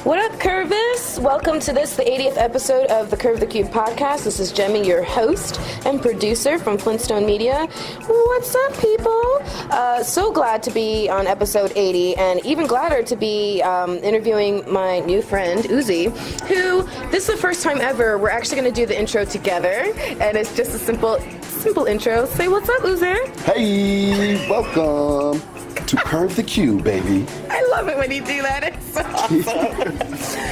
What up, Curvis? Welcome to the 80th episode of the Curve the Cube podcast. This is Jemmy, your host and producer from Flintstone Media. What's up, people? So glad to be on episode 80, and even gladder to be interviewing my new friend, Uzi, who, this is the first time ever we're actually going to do the intro together, and it's just a simple intro. Say what's up, Uzi. Hey, welcome to Curve the Cube, baby. I love it when you do that. It's so awesome.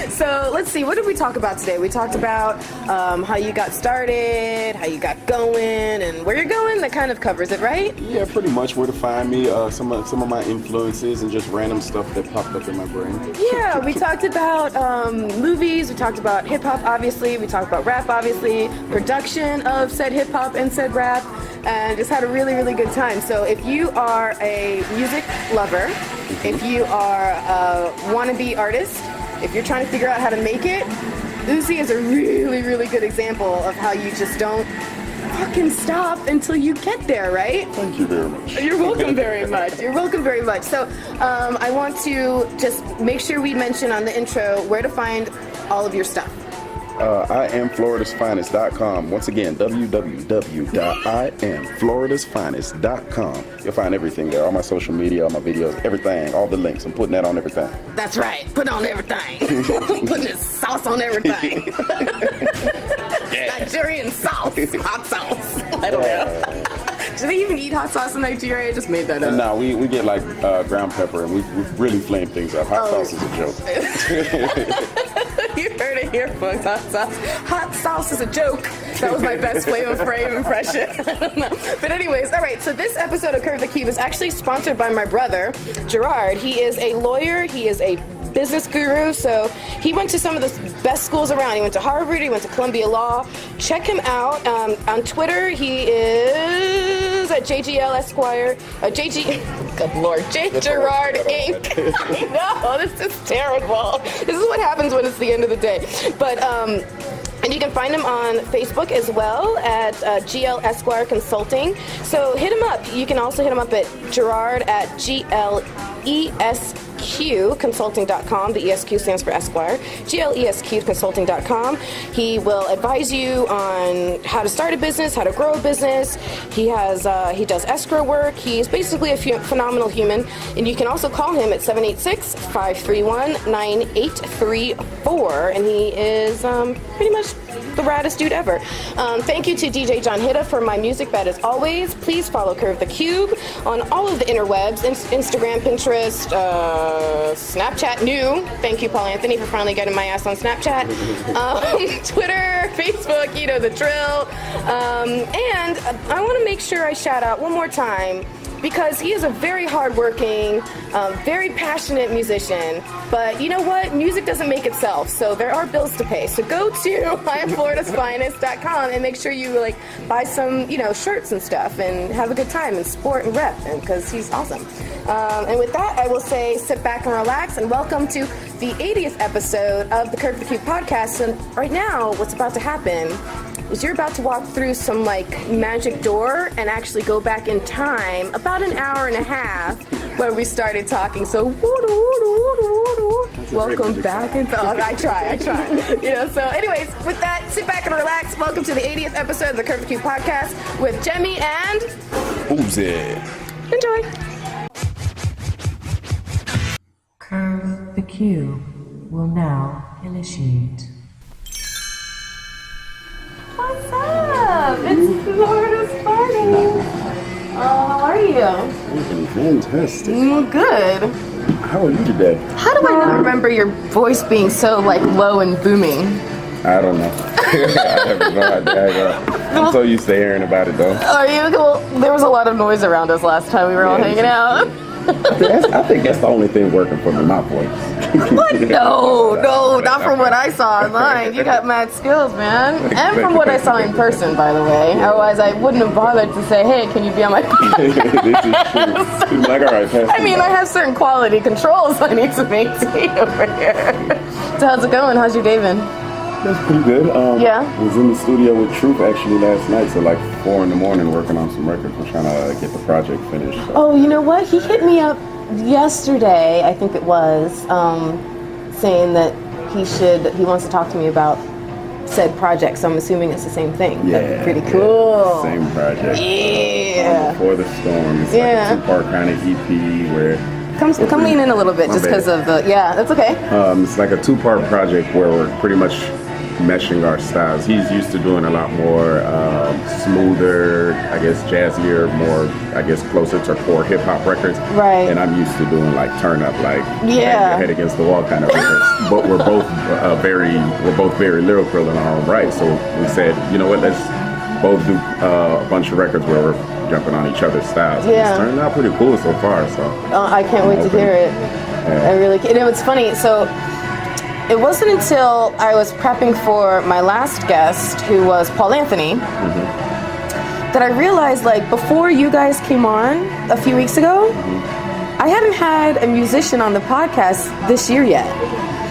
So let's see, what did we talk about today? We talked about how you got started, how you got going, and where you're going. That kind of covers it, right? Yeah, pretty much where to find me, some of my influences, and just random stuff that popped up in my brain. Yeah, we talked about movies, we talked about hip-hop, obviously, we talked about rap, obviously, production of said hip-hop and said rap, and just had a really, really good time. So if you are a music lover, if you are a wannabe artist, if you're trying to figure out how to make it, Uzi is a really, really good example of how you just don't fucking stop until you get there, right? Thank you very much. You're welcome very much. You're welcome very much. So I want to just make sure we mention on the intro where to find all of your stuff. I am FloridasFinest.com. Once again, www.IamFloridasFinest.com. You'll find everything there. All my social media, all my videos, everything, all the links. I'm putting that on everything. That's right. Put on everything. Putting this sauce on everything. Yeah. Nigerian sauce. Hot sauce. I don't know. Do they even eat hot sauce in Nigeria? I just made that up. No, we get like ground pepper, and we really flame things up. Hot sauce is a joke. You heard it here, folks. Hot sauce is a joke. That was my best Flavor Flav impression. I don't know. But anyways, all right. So this episode of Curve the Cube is actually sponsored by my brother, Gerard. He is a lawyer. He is a business guru. So he went to some of the best schools around. He went to Harvard. He went to Columbia Law. Check him out. On Twitter, he is at JGL Esquire. Good Lord. J. Gerard Inc. I know. This is terrible. This is what happens when it's the end of the day. But, and you can find him on Facebook as well at GL Esquire Consulting. So hit him up. You can also hit him up at Gerard at GLESQ Consulting.com. The ESQ stands for Esquire. GLESQ Consulting.com. He will advise you on how to start a business, how to grow a business. He does escrow work. He's basically a phenomenal human. And you can also call him at 786-531-9834. And he is pretty much the raddest dude ever. Thank you to DJ John Hitta for my music bed as always. Please follow Curve the Cube on all of the interwebs, Instagram, Pinterest, Snapchat new. Thank you, Paul Anthony, for finally getting my ass on Snapchat. Twitter, Facebook, you know the drill. And I want to make sure I shout out one more time, because he is a very hardworking, very passionate musician. But you know what? Music doesn't make itself, so there are bills to pay. So go to IamFloridasFinest.com and make sure you buy some, shirts and stuff, and have a good time and sport and rep, because he's awesome. And with that, I will say sit back and relax, and welcome to the 80th episode of the Curve the Cube podcast. And right now, what's about to happen is you're about to walk through some magic door and actually go back in time about an hour and a half when we started talking. So welcome back. And I try. So anyways, with that, sit back and relax. Welcome to the 80th episode of the Curve the Cube podcast with Jemmy and Uzi. Enjoy. Curve the Cube will now initiate. What's up? It's Florida's Finest. How are you? Looking fantastic. Good. How are you today? How do I not remember your voice being so low and booming? I don't know. I have no idea. I'm so used to hearing about it, though. Are you? Well, there was a lot of noise around us last time we were all hanging out. I think that's the only thing working for me, my voice. What? No, not from what I saw online. You got mad skills, man. And from what I saw in person, by the way. Otherwise, I wouldn't have bothered to say, hey, can you be on my podcast? This is true. All right, I have certain quality controls I need to maintain over here. So how's it going? How's your day been? That's pretty good. Yeah? I was in the studio with Truth actually last night, so 4 in the morning working on some records. I'm trying to get the project finished. So. Oh, you know what? He hit me up yesterday, I think it was, saying that he wants to talk to me about said project, so I'm assuming it's the same thing. Yeah. That's pretty cool. Same project. Yeah. Before the Storm. It's like a 2-part kind of EP where... Come lean in a little bit, just because of the... Yeah, that's okay. It's like a 2-part project where we're pretty much meshing our styles. He's used to doing a lot more smoother, I guess jazzier, more, I guess closer to core hip hop records. Right. And I'm used to doing like turn up, like bang your yeah, head against the wall kind of records. But we're both very lyrical in our own right. So we said, you know what, let's both do a bunch of records where we're jumping on each other's styles. Yeah. It's turned out pretty cool so far. So I can't wait to hear it. Yeah. I really can. You know, it's funny. So it wasn't until I was prepping for my last guest, who was Paul Anthony, that I realized, like, before you guys came on a few weeks ago, I hadn't had a musician on the podcast this year yet.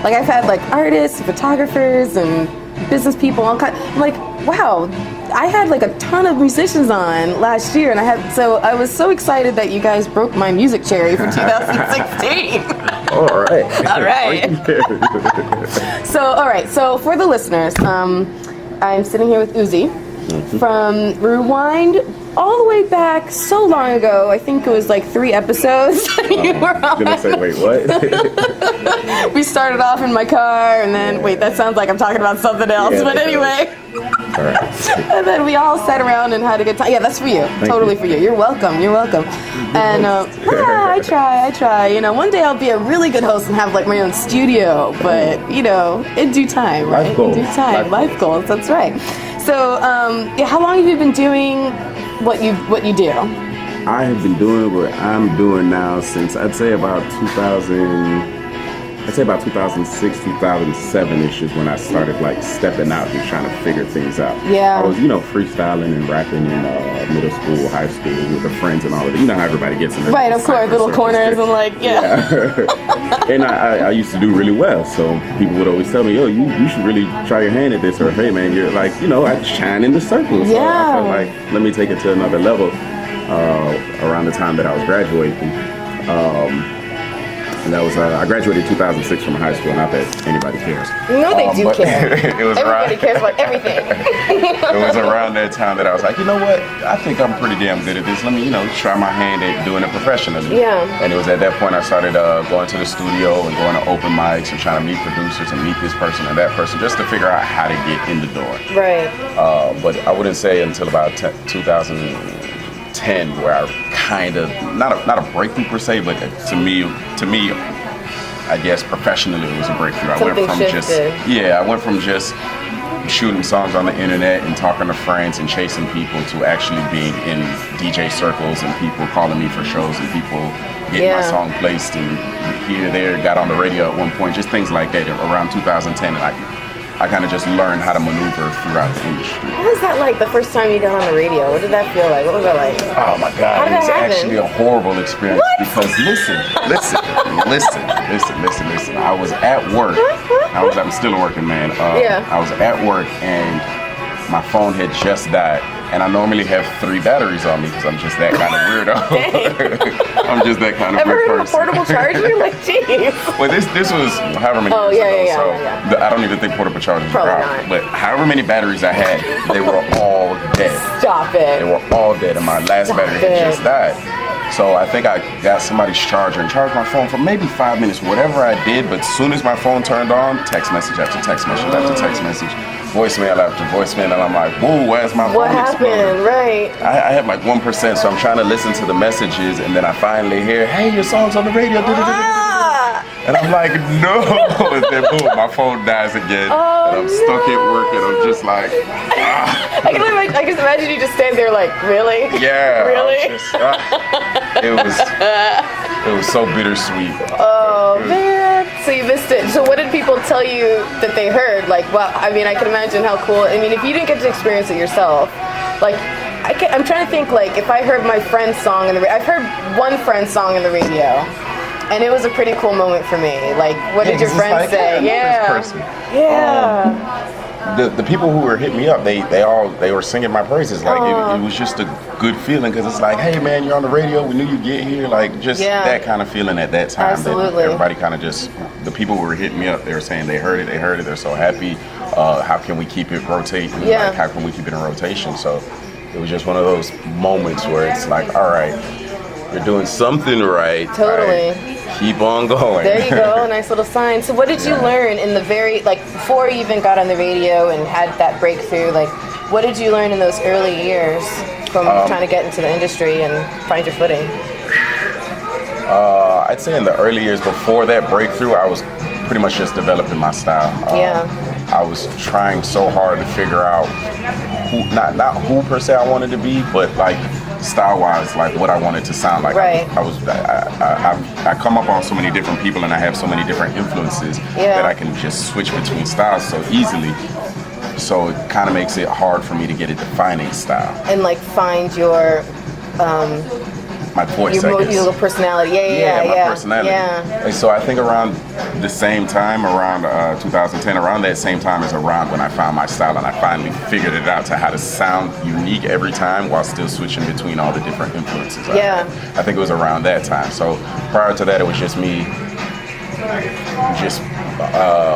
Like, I've had like artists, photographers, and business people, all kind. I'm like, wow, I had like a ton of musicians on last year, and I was so excited that you guys broke my music cherry for 2016. all right. All right. So for the listeners, I'm sitting here with Uzi from Rewind all the way back so long ago. I think it was like 3 episodes. You were on. I was gonna say, wait, what? We started off in my car, and then wait, that sounds like I'm talking about something else. Yeah, but anyway. All right. And then we all sat around and had a good time. Yeah, that's for you. Totally for you. You're welcome. You're welcome. And I try. You know, one day I'll be a really good host and have like my own studio. But you know, in due time, right? Life goals. In due time, life goals. That's right. So, yeah, how long have you been doing what you do? I have been doing what I'm doing now since I'd say about 2006, 2007-ish is when I started like stepping out and trying to figure things out. Yeah. I was, freestyling and rapping in middle school, high school with the friends and all of it. You know how everybody gets in there. Right, of course, little corners and like, yeah. And I used to do really well, so people would always tell me, "Yo, you should really try your hand at this," or "Hey, man, you're like, I shine in the circles." So I felt like, let me take it to another level. Around the time that I was graduating. And that was, I graduated in 2006 from high school, not that anybody cares. No, they do care. It was Everybody cares about everything. It was around that time that I was like, you know what? I think I'm pretty damn good at this. Let me, try my hand at doing it professionally. Yeah. And it was at that point I started going to the studio and going to open mics and trying to meet producers and meet this person and that person just to figure out how to get in the door. Right. But I wouldn't say until about 2010 where I kind of not a breakthrough per se, but to me, I guess professionally it was a breakthrough. I went from just shooting songs on the internet and talking to friends and chasing people to actually being in DJ circles and people calling me for shows and people getting my song placed and here, there, got on the radio at one point, just things like that around 2010. And I kind of just learned how to maneuver throughout the industry. What was that like the first time you got on the radio? What did that feel like? What was that like? Oh my God, it was actually a horrible experience because listen. I was at work. I'm still a working man. I was at work and my phone had just died. And I normally have 3 batteries on me because I'm just that kind of weirdo. I'm just that kind of weird person. Ever heard of a portable charger? Like, geez. Well, this was however many years ago. So I don't even think portable chargers were out. But however many batteries I had, they were all dead. Stop it. They were all dead, and my last battery had just died. So I think I got somebody's charger and charged my phone for maybe 5 minutes, whatever I did. But as soon as my phone turned on, text message after text message after text message, voicemail after voicemail, and I'm like, whoa, where's my phone? What happened? Right. I have like 1%, so I'm trying to listen to the messages, and then I finally hear, hey, your song's on the radio. And I'm like, no. And then boom, my phone dies again. And I'm stuck at work, and I'm just like, I can imagine you just stand there like, really? Yeah. Really? It was so bittersweet. Oh, man. So you missed it. So what did people tell you that they heard? Like, well, I mean, I can imagine how cool. I mean, if you didn't get to experience it yourself, like, I'm trying to think, like, if I heard my friend's song in the radio. I've heard one friend's song in the radio. And it was a pretty cool moment for me. Like, what did your friends say? Yeah. the people who were hitting me up, they were singing my praises. Like it was just a good feeling because it's like, hey man, you're on the radio. We knew you'd get here. Like just that kind of feeling at that time. Absolutely. That everybody kind of just the people who were hitting me up. They were saying they heard it. They're so happy. How can we keep it rotating? Yeah. Like, how can we keep it in rotation? So it was just one of those moments where it's like, all right, you're doing something right. Totally. Right? Keep on going. There you go, nice little sign. So what did you learn in the before you even got on the radio and had that breakthrough, like what did you learn in those early years from trying to get into the industry and find your footing? I'd say in the early years before that breakthrough, I was pretty much just developing my style. I was trying so hard to figure out not who per se I wanted to be, but like style-wise, like what I wanted to sound like. Right. I come up on so many different people and I have so many different influences that I can just switch between styles so easily. So it kind of makes it hard for me to get a defining style. And like find your my voice, I guess. Your personality. My personality. Yeah. And so I think around the same time, around 2010, around that same time is around when I found my style and I finally figured it out to how to sound unique every time while still switching between all the different influences. I think it was around that time. So prior to that, it was just me just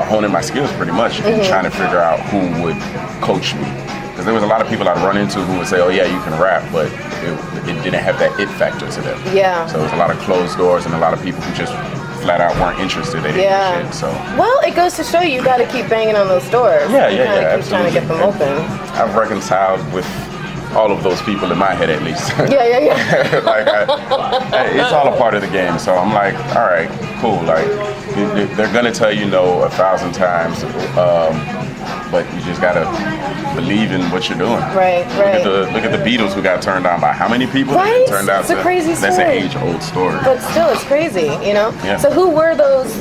honing my skills pretty much and trying to figure out who would coach me. Because there was a lot of people I'd run into who would say, oh yeah, you can rap, but it didn't have that it factor to them. Yeah. So it was a lot of closed doors and a lot of people who just flat out weren't interested in shit. So well, it goes to show you got to keep banging on those doors. Yeah, you keep trying to get them open. I've reconciled with all of those people in my head at least. Yeah. Like it's all a part of the game. So I'm like, all right, cool. Like they're gonna tell you no 1,000 times, but you just gotta believe in what you're doing. Right. Look at the Beatles who got turned down by how many people? Right. It turned out it's a crazy story. That's an age-old story. But still, it's crazy, you know? Yeah. So who were those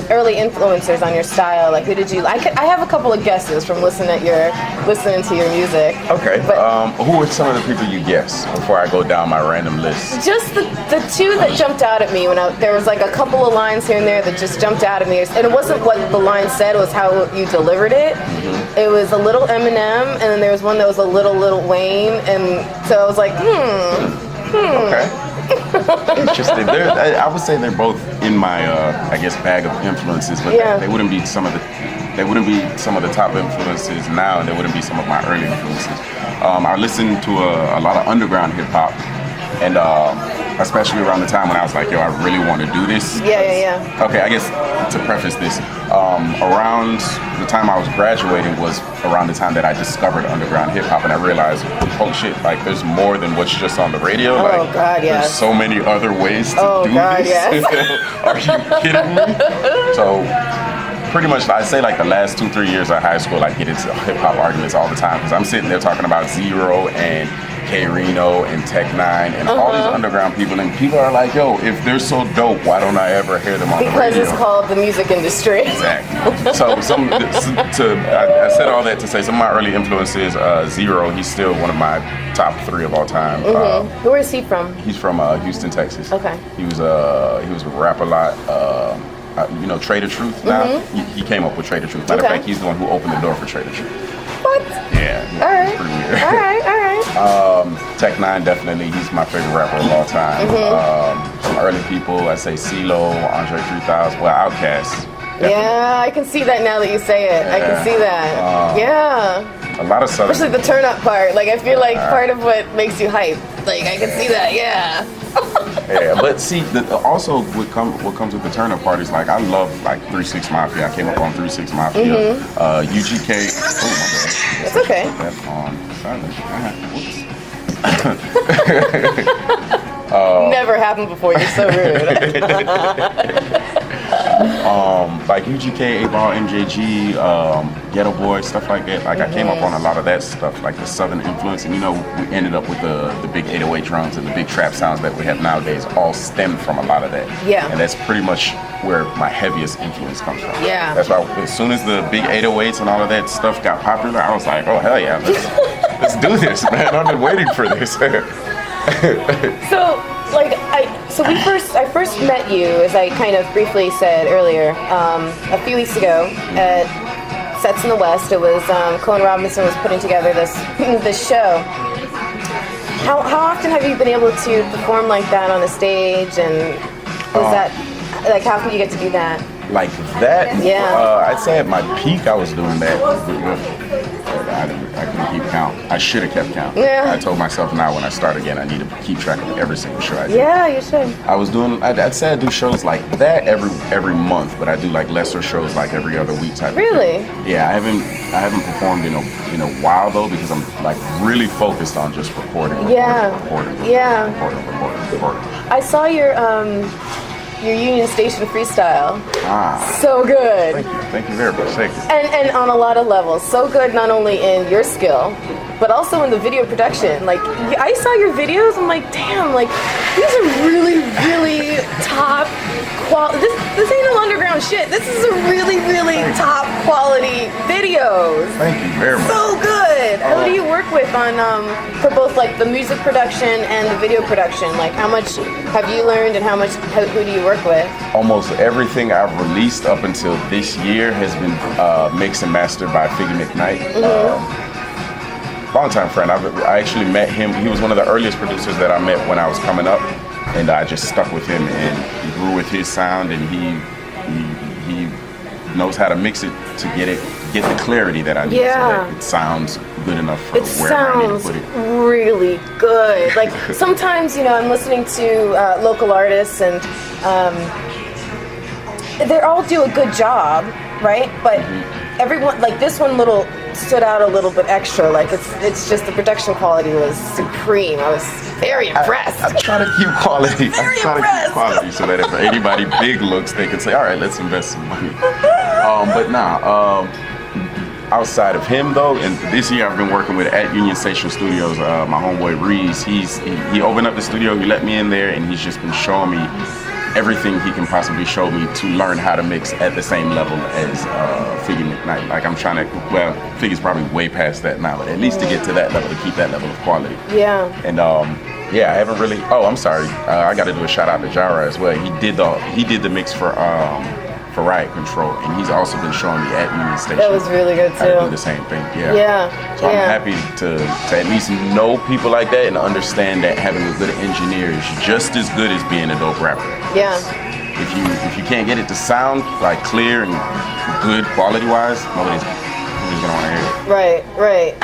early influencers on your style? Like, who did you... I have a couple of guesses from listening to your music. Okay. But who were some of the people you guessed before I go down my random list? just the two that jumped out at me there was like a couple of lines here and there that just jumped out at me. And it wasn't what the line said, it was how you delivered it. Mm-hmm. It was a little Eminem, and then there was one that was a little Wayne, and so I was like, Okay. Interesting. I would say they're both in my, I guess, bag of influences, but they wouldn't be some of the top influences now, and they wouldn't be some of my early influences. I listened to a lot of underground hip hop, and especially around the time when I was like, yo, I really want to do this. Yeah. Okay, I guess to preface this, around the time I was graduating was around the time that I discovered underground hip hop, and I realized, oh shit, like there's more than what's just on the radio. Oh like, God, yes. There's so many other ways to do this. Yes. Are you kidding me? So pretty much, I'd say like the last 2-3 years of high school, I get into hip hop arguments all the time because I'm sitting there talking about Zero and K-Rino and Tech Nine and all these underground people, and people are like, yo, if they're so dope, why don't I ever hear them on the radio? Because it's called the music industry. Exactly. So I said all that to say some of my early influences, Zero, he's still one of my top 3 of all time. Where is he from? He's from Houston, Texas. Okay. He was rap a lot. You know, Trader Truth now? He came up with Trader Truth. Matter of fact, he's the one who opened the door for Trader Truth. What? Yeah. All right. Pretty weird. All right. Tech Nine, definitely, he's my favorite rapper of all time. Some early people, I say CeeLo, Andre 3000, well, Outkast. Yeah, I can see that now that you say it. I can see that. A lot of Southern. Especially the turn up part. Like, I feel like part of what makes you hype. Like, I can see that, yeah. But see, also what comes with the turn up part is like, I love like 3 6 Mafia. I came up on 3 6 Mafia. UGK. Oh, my bad. It's okay. Put that on silent. Never happened before. You're so rude. Like UGK, 8-Ball, MJG, Ghetto Boy, stuff like that. Like I came up on a lot of that stuff, like the Southern influence, and you know, we ended up with the big 808 drums and the big trap sounds that we have nowadays all stemmed from a lot of that. Yeah. And that's pretty much where my heaviest influence comes from. Yeah. That's why as soon as the big 808s and all of that stuff got popular, I was like, oh hell yeah, let's do this, man. I've been waiting for this. So I first met you, as I kind of briefly said earlier, a few weeks ago at Sets in the West. It was Cohen Robinson was putting together this show. How often have you been able to perform like that on a stage, and was that like how can you get to do that? Like that? Yeah. I'd say at my peak I was doing that. I couldn't keep count. I should have kept count. Yeah. I told myself now when I start again I need to keep track of every single show I do. Yeah, you should. I was doing. I'd say I do shows like that every month, but I do like lesser shows like every other week type. Really? Of thing. Yeah, I haven't performed in a while though because I'm like really focused on just recording. Recording. I saw your Union Station freestyle. So good. Thank you very much. Thank you. And on a lot of levels. So good not only in your skill, but also in the video production. Like, I saw your videos, I'm like, damn, like, these are really, really top quality. This ain't no underground shit. This is a really, really top quality videos. Thank you very much. So good. Who do you work with on, for both like the music production and the video production? Like, how much have you learned and who do you work with? Almost everything I've released up until this year has been mixed and mastered by Figgy McKnight. Longtime friend. I actually met him. He was one of the earliest producers that I met when I was coming up, and I just stuck with him and grew with his sound. And he knows how to mix it to get the clarity that I need, so that it sounds good enough for wherever I need to put it. Really good. Like sometimes, I'm listening to local artists and they all do a good job, right? But everyone, like this one little stood out a little bit extra. Like it's just the production quality was supreme. I was very impressed. I try to keep quality. I try to keep quality so that if anybody big looks, they can say, all right, let's invest some money. Outside of him though, and this year I've been working with at Union Station Studios, my homeboy Reese. He opened up the studio, he let me in there, and he's just been showing me everything he can possibly show me to learn how to mix at the same level as Figgy McKnight. Like I'm trying to, Figgy's probably way past that now, but at least to get to that level, to keep that level of quality. Yeah. And I haven't really. Oh, I'm sorry. I got to do a shout out to Jara as well. He did the mix for Riot Control, and he's also been showing me at Union Station. That was really good too. How to do the same thing. Yeah. So I'm happy to at least know people like that and understand that having a good engineer is just as good as being a dope rapper. Yeah. If you can't get it to sound like clear and good quality wise, nobody's gonna want to hear it. Right.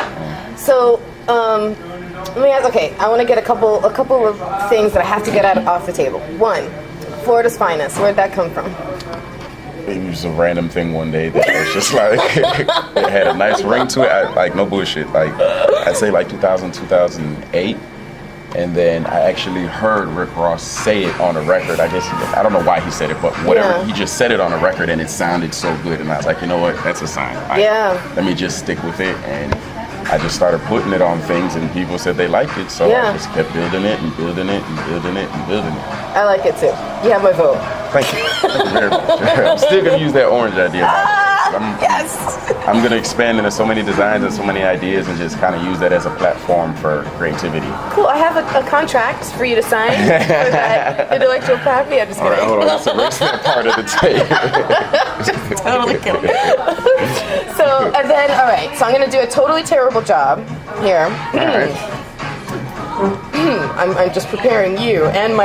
So let me ask. Okay, I want to get a couple of things that I have to get off the table. One, Florida's Finest. Where'd that come from? It was a random thing one day that was just like, it had a nice ring to it. Like, no bullshit. Like, I'd say like 2000, 2008. And then I actually heard Rick Ross say it on a record. I guess, I don't know why he said it, but whatever. He just said it on a record and it sounded so good. And I was like, you know what? That's a sign. Let me just stick with it. And I just started putting it on things and people said they liked it. So I just kept building it and building it and building it and building it. I like it too. You have my vote. Thank you. Thank you very much. I'm still going to use that orange idea. I'm going to expand into so many designs and so many ideas and just kind of use that as a platform for creativity. Cool. I have a contract for you to sign for that intellectual property. I'm just kidding. All right, hold on. Let's erase that part of the tape. Just totally kidding. So, and then, all right. So I'm going to do a totally terrible job here. All right. I'm just preparing you and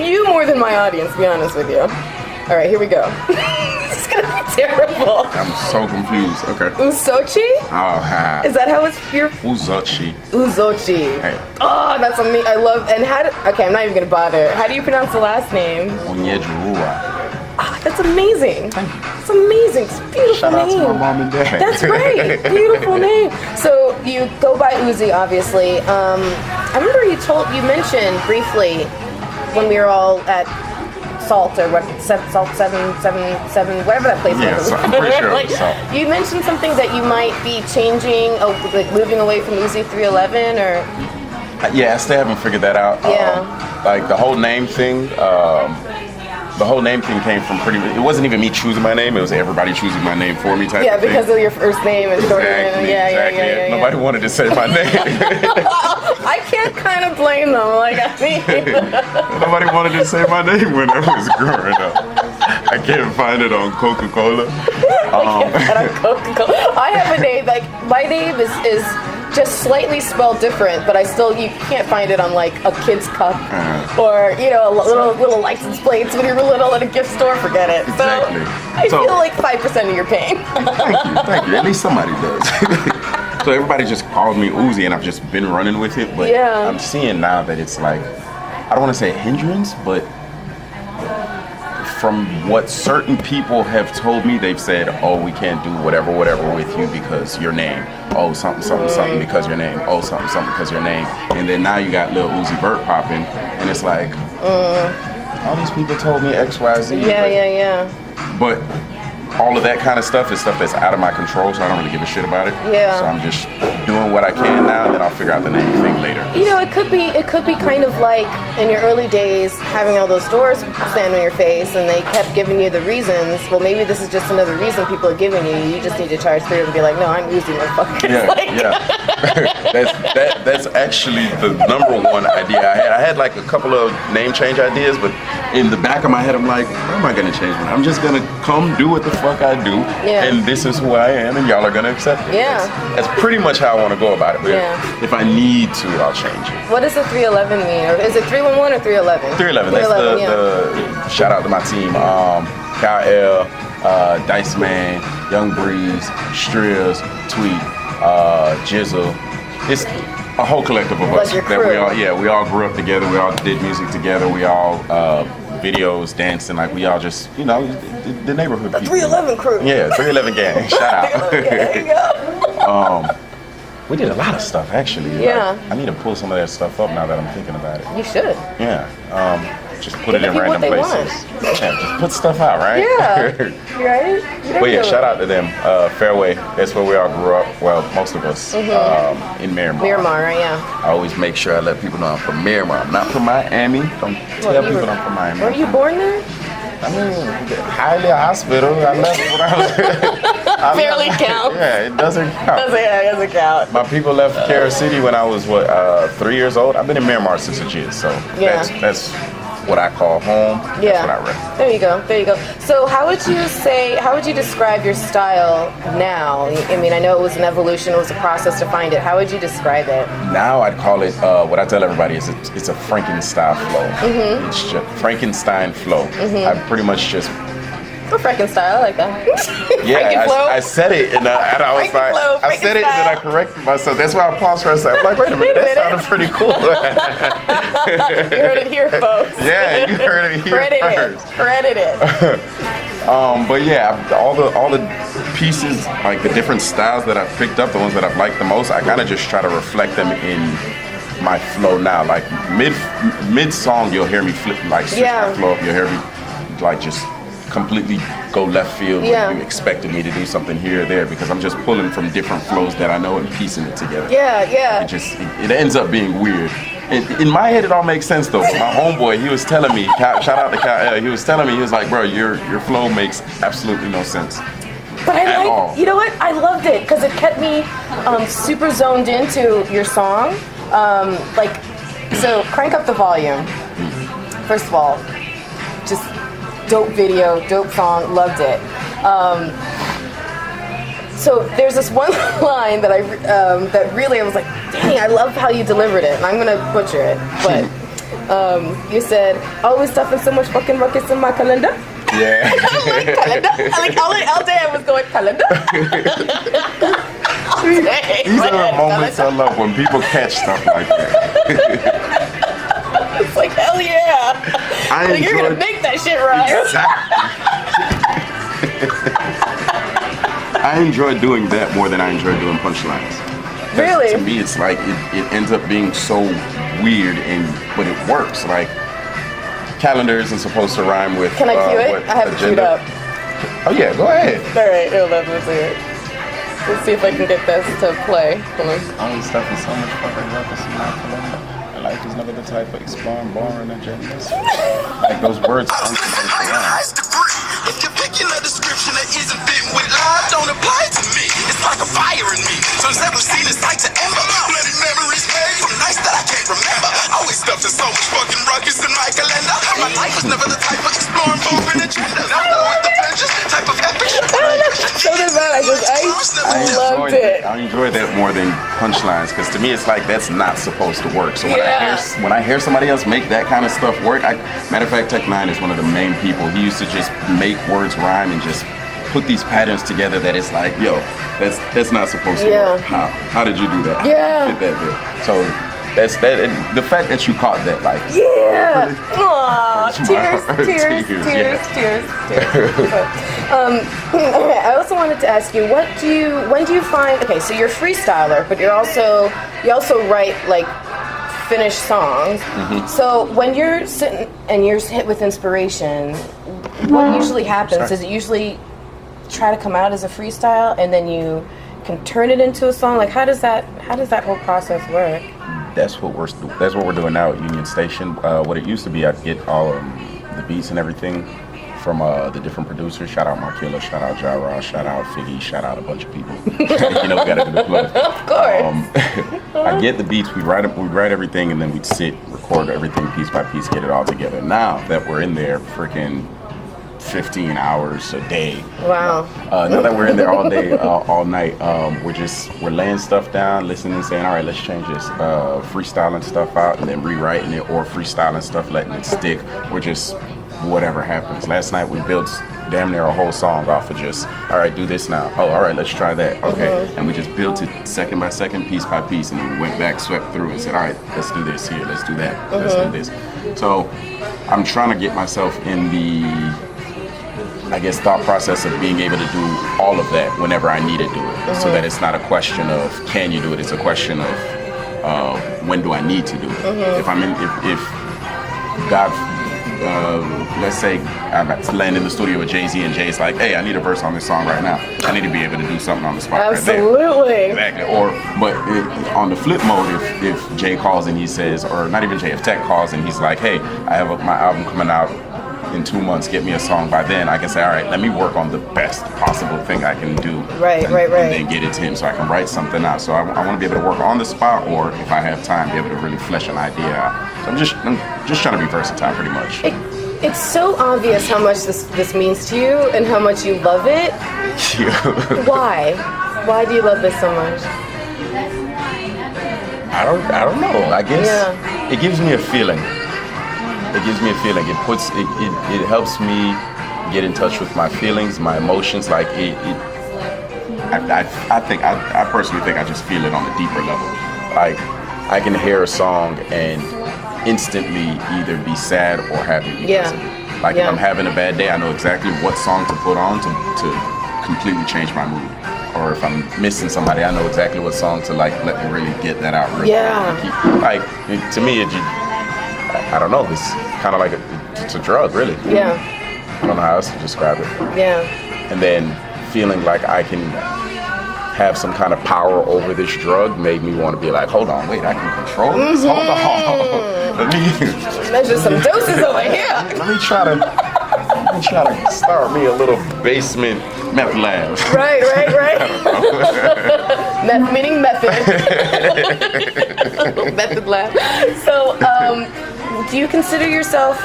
you more than my audience, to be honest with you. All right, here we go. This is gonna be terrible. I'm so confused. Okay. Uzochi? Oh, is that how it's your? Uzochi. Uzochi. Hey. Oh, that's amazing. I love. And okay, I'm not even gonna bother. How do you pronounce the last name? Onyejuruwa. Oh, that's amazing. Thank you. It's amazing. It's a beautiful Shout out name. to my mom and dad. That's great. Beautiful name. So you go by Uzi, obviously. I remember you mentioned briefly when we were all at Salt or what, Salt 777, whatever that place was. Yeah, I'm pretty sure it was Salt. You mentioned something that you might be changing, like moving away from Uzi 311, or? Yeah, I still haven't figured that out. Yeah. Like the whole name thing. The whole name thing came from it wasn't even me choosing my name, it was everybody choosing my name for me type of thing. Yeah, because of your first name and short name. Exactly. Nobody wanted to say my name. I can't kind of blame them. Like, I mean. Nobody wanted to say my name when I was growing up. I can't find it on Coca-Cola. I have a name, like, my name is just slightly spelled different, but you can't find it on, like, a kid's cup or, you know, little license plates when you were little at a gift store. Forget it. Exactly. So I feel like 5% of your pain. Thank you. At least somebody does. So everybody just calls me Uzi, and I've just been running with it. But I'm seeing now that it's like, I don't want to say a hindrance, but from what certain people have told me, they've said, oh, we can't do whatever with you because your name. Oh, something because your name. Oh, something because your name. And then now you got Lil Uzi Vert popping, and it's like, all these people told me X, Y, Z. Yeah. But all of that kind of stuff is stuff that's out of my control, so I don't really give a shit about it. Yeah. So I'm just doing what I can now, and then I'll figure out the name thing later. You know, it could be kind of like in your early days having all those doors stand on your face, and they kept giving you the reasons. Well, maybe this is just another reason people are giving you. You just need to charge through and be like, no, I'm Uzi, motherfucker. That's actually the number one idea I had. I had like a couple of name change ideas, but in the back of my head, I'm like, why am I gonna change it? I'm just gonna come do what the fuck I do, and this is who I am, and y'all are gonna accept it. Yeah. That's pretty much how I want to go about it. But if I need to, I'll change it. What does the 311 mean? Or is it 311 or 311? 311. That's the shout out to my team. Kyle, Dice Man, Young Breeze, Strills, Tweet, Jizzle. It's a whole collective of us that we all grew up together. We all did music together. We all videos, dancing, like we all just, you know, the neighborhood people. 311 crew. Yeah, 311 gang. Shout out. There you go. We did a lot of stuff actually. Yeah. Like, I need to pull some of that stuff up now that I'm thinking about it. You should. Yeah. Just put it in random places. Yeah, just put stuff out, right? Yeah. Right? But yeah, shout out to them. Fairway, that's where we all grew up. Well, most of us in Miramar. Miramar, right? Yeah. I always make sure I let people know I'm from Miramar. I'm not from Miami. Don't tell people I'm from Miami. Were you born there? I mean, Hialeah Hospital. I left when I was. Barely counts. Yeah, it doesn't count. It doesn't count. My people left Kara City when I was 3 years old. I've been in Miramar since a kid, so that's what I call home. That's what I read. There you go. So how would you describe your style now? I mean, I know it was an evolution, it was a process to find it. How would you describe it? Now I'd call it, what I tell everybody is it's a Frankenstein flow. It's just Frankenstein flow. I pretty much just... Oh, Frankenstein, I like that. Yeah, I said it and I was like, I said it and then I corrected myself. That's why I paused for a second. I'm like, wait a minute, that sounded pretty cool. You heard it here, folks. Yeah, you heard it here first. Credit it. But yeah, all the pieces, like the different styles that I've picked up, the ones that I've liked the most, I kind of just try to reflect them in my flow now. Like mid song, you'll hear me flip, like switch my flow up. You'll hear me like just completely go left field when you expected me to do something here or there, because I'm just pulling from different flows that I know and piecing it together. It ends up being weird. In my head, it all makes sense though. But my homeboy, he was telling me, shout out to Kyle, he was telling me, he was like, bro, your flow makes absolutely no sense. But you know what? I loved it because it kept me super zoned into your song. So crank up the volume. First of all, just dope video, dope song, loved it. So there's this one line that that really I was like, dang, I love how you delivered it, and I'm gonna butcher it, but you said, always stuffing so much fucking ruckus in my calendar. Yeah. Calendar. Like all day I was going calendar. These are the moments I love when people catch stuff like that. It's like, hell yeah. You're gonna make that shit right. I enjoy doing that more than I enjoy doing punchlines. Really? To me, it's like it ends up being so weird, but it works. Like calendar isn't supposed to rhyme with. Can I cue it? I have it queued up. Oh yeah, go ahead. All right, let's see it. Let's see if I can get this to play. Only stuff is so much fucking ruckus in my calendar. Life is never the type of exploring boring agendas. Like those words aren't supposed to rhyme. If you're picking a description that isn't fitting with life, don't apply to me. It's like a fire in me. So it's never seen as light to ember. Bloody memories made from nights that I can't remember. Always stuffed in so much fucking ruckus in my calendar. My life was never the type of exploring boring agendas. loved it. I enjoy that more than punchlines, because to me it's like that's not supposed to work. So when I hear somebody else make that kind of stuff work, matter of fact, Tech Nine is one of the main people. He used to just make words rhyme and just put these patterns together that it's like, yo, that's not supposed to work. How did you do that? Yeah. Fit that bit. So that's that. And the fact that you caught that, like, Aww, tears. I also wanted to ask you, when do you find? Okay, so you're a freestyler, but you also write like finished songs. So when you're sitting and you're hit with inspiration, what usually happens? Does it usually try to come out as a freestyle and then you can turn it into a song? Like, how does that whole process work? That's what we're doing now at Union Station. What it used to be, I'd get all the beats and everything from the different producers. Shout out Markilla, shout out Jara, shout out Figgy, shout out a bunch of people. You know, we gotta do the plug. Of course. I get the beats, we'd write everything, and then we'd sit, record everything piece by piece, get it all together. Now that we're in there, freaking 15 hours a day. Wow. Now that we're in there all day, all night, we're laying stuff down, listening and saying, all right, let's change this. Freestyling stuff out and then rewriting it, or freestyling stuff, letting it stick, or just whatever happens. Last night we built damn near a whole song off of just, all right, do this now. Oh, all right, let's try that. Okay. And we just built it second by second, piece by piece, and then we went back, swept through and said, all right, let's do this here, let's do that, let's do this. So I'm trying to get myself in the, I guess, thought process of being able to do all of that whenever I need to do it, so that it's not a question of can you do it, it's a question of when do I need to do it. If God, let's say I'm laying in the studio with Jay-Z and Jay's like, hey, I need a verse on this song right now, I need to be able to do something on the spot. Absolutely. Right there. Exactly. But on the flip mode, if Jay calls and he says, or not even Jay, if Tech calls and he's like, hey, I have my album coming out in 2 months, get me a song by then, I can say, all right, let me work on the bbest possible thing I can do. Right. And then get it to him so I can write something out. So I want to be able to work on the spot, or if I have time, be able to really flesh an idea out. So I'm just trying to be versatile pretty much. It's so obvious how much this means to you and how much you love it. Why? Why do you love this so much? I don't know. I guess it gives me a feeling. It gives me a feeling. It helps me get in touch with my feelings, my emotions. Like I personally think I just feel it on a deeper level. Like I can hear a song and instantly either be sad or happy because of it. Like if I'm having a bad day, I know exactly what song to put on to completely change my mood. Or if I'm missing somebody, I know exactly what song to like let me really get that out. Really like to me, I don't know. It's kind of like it's a drug, really. Yeah. I don't know how else to describe it. Yeah. And then feeling like I can have some kind of power over this drug made me want to be like, hold on, wait, I can control this. Hold on. Let me measure some doses over here. Let me try to start me a little basement meth lab. Right. Meth meaning method. Method lab. So, do you consider yourself,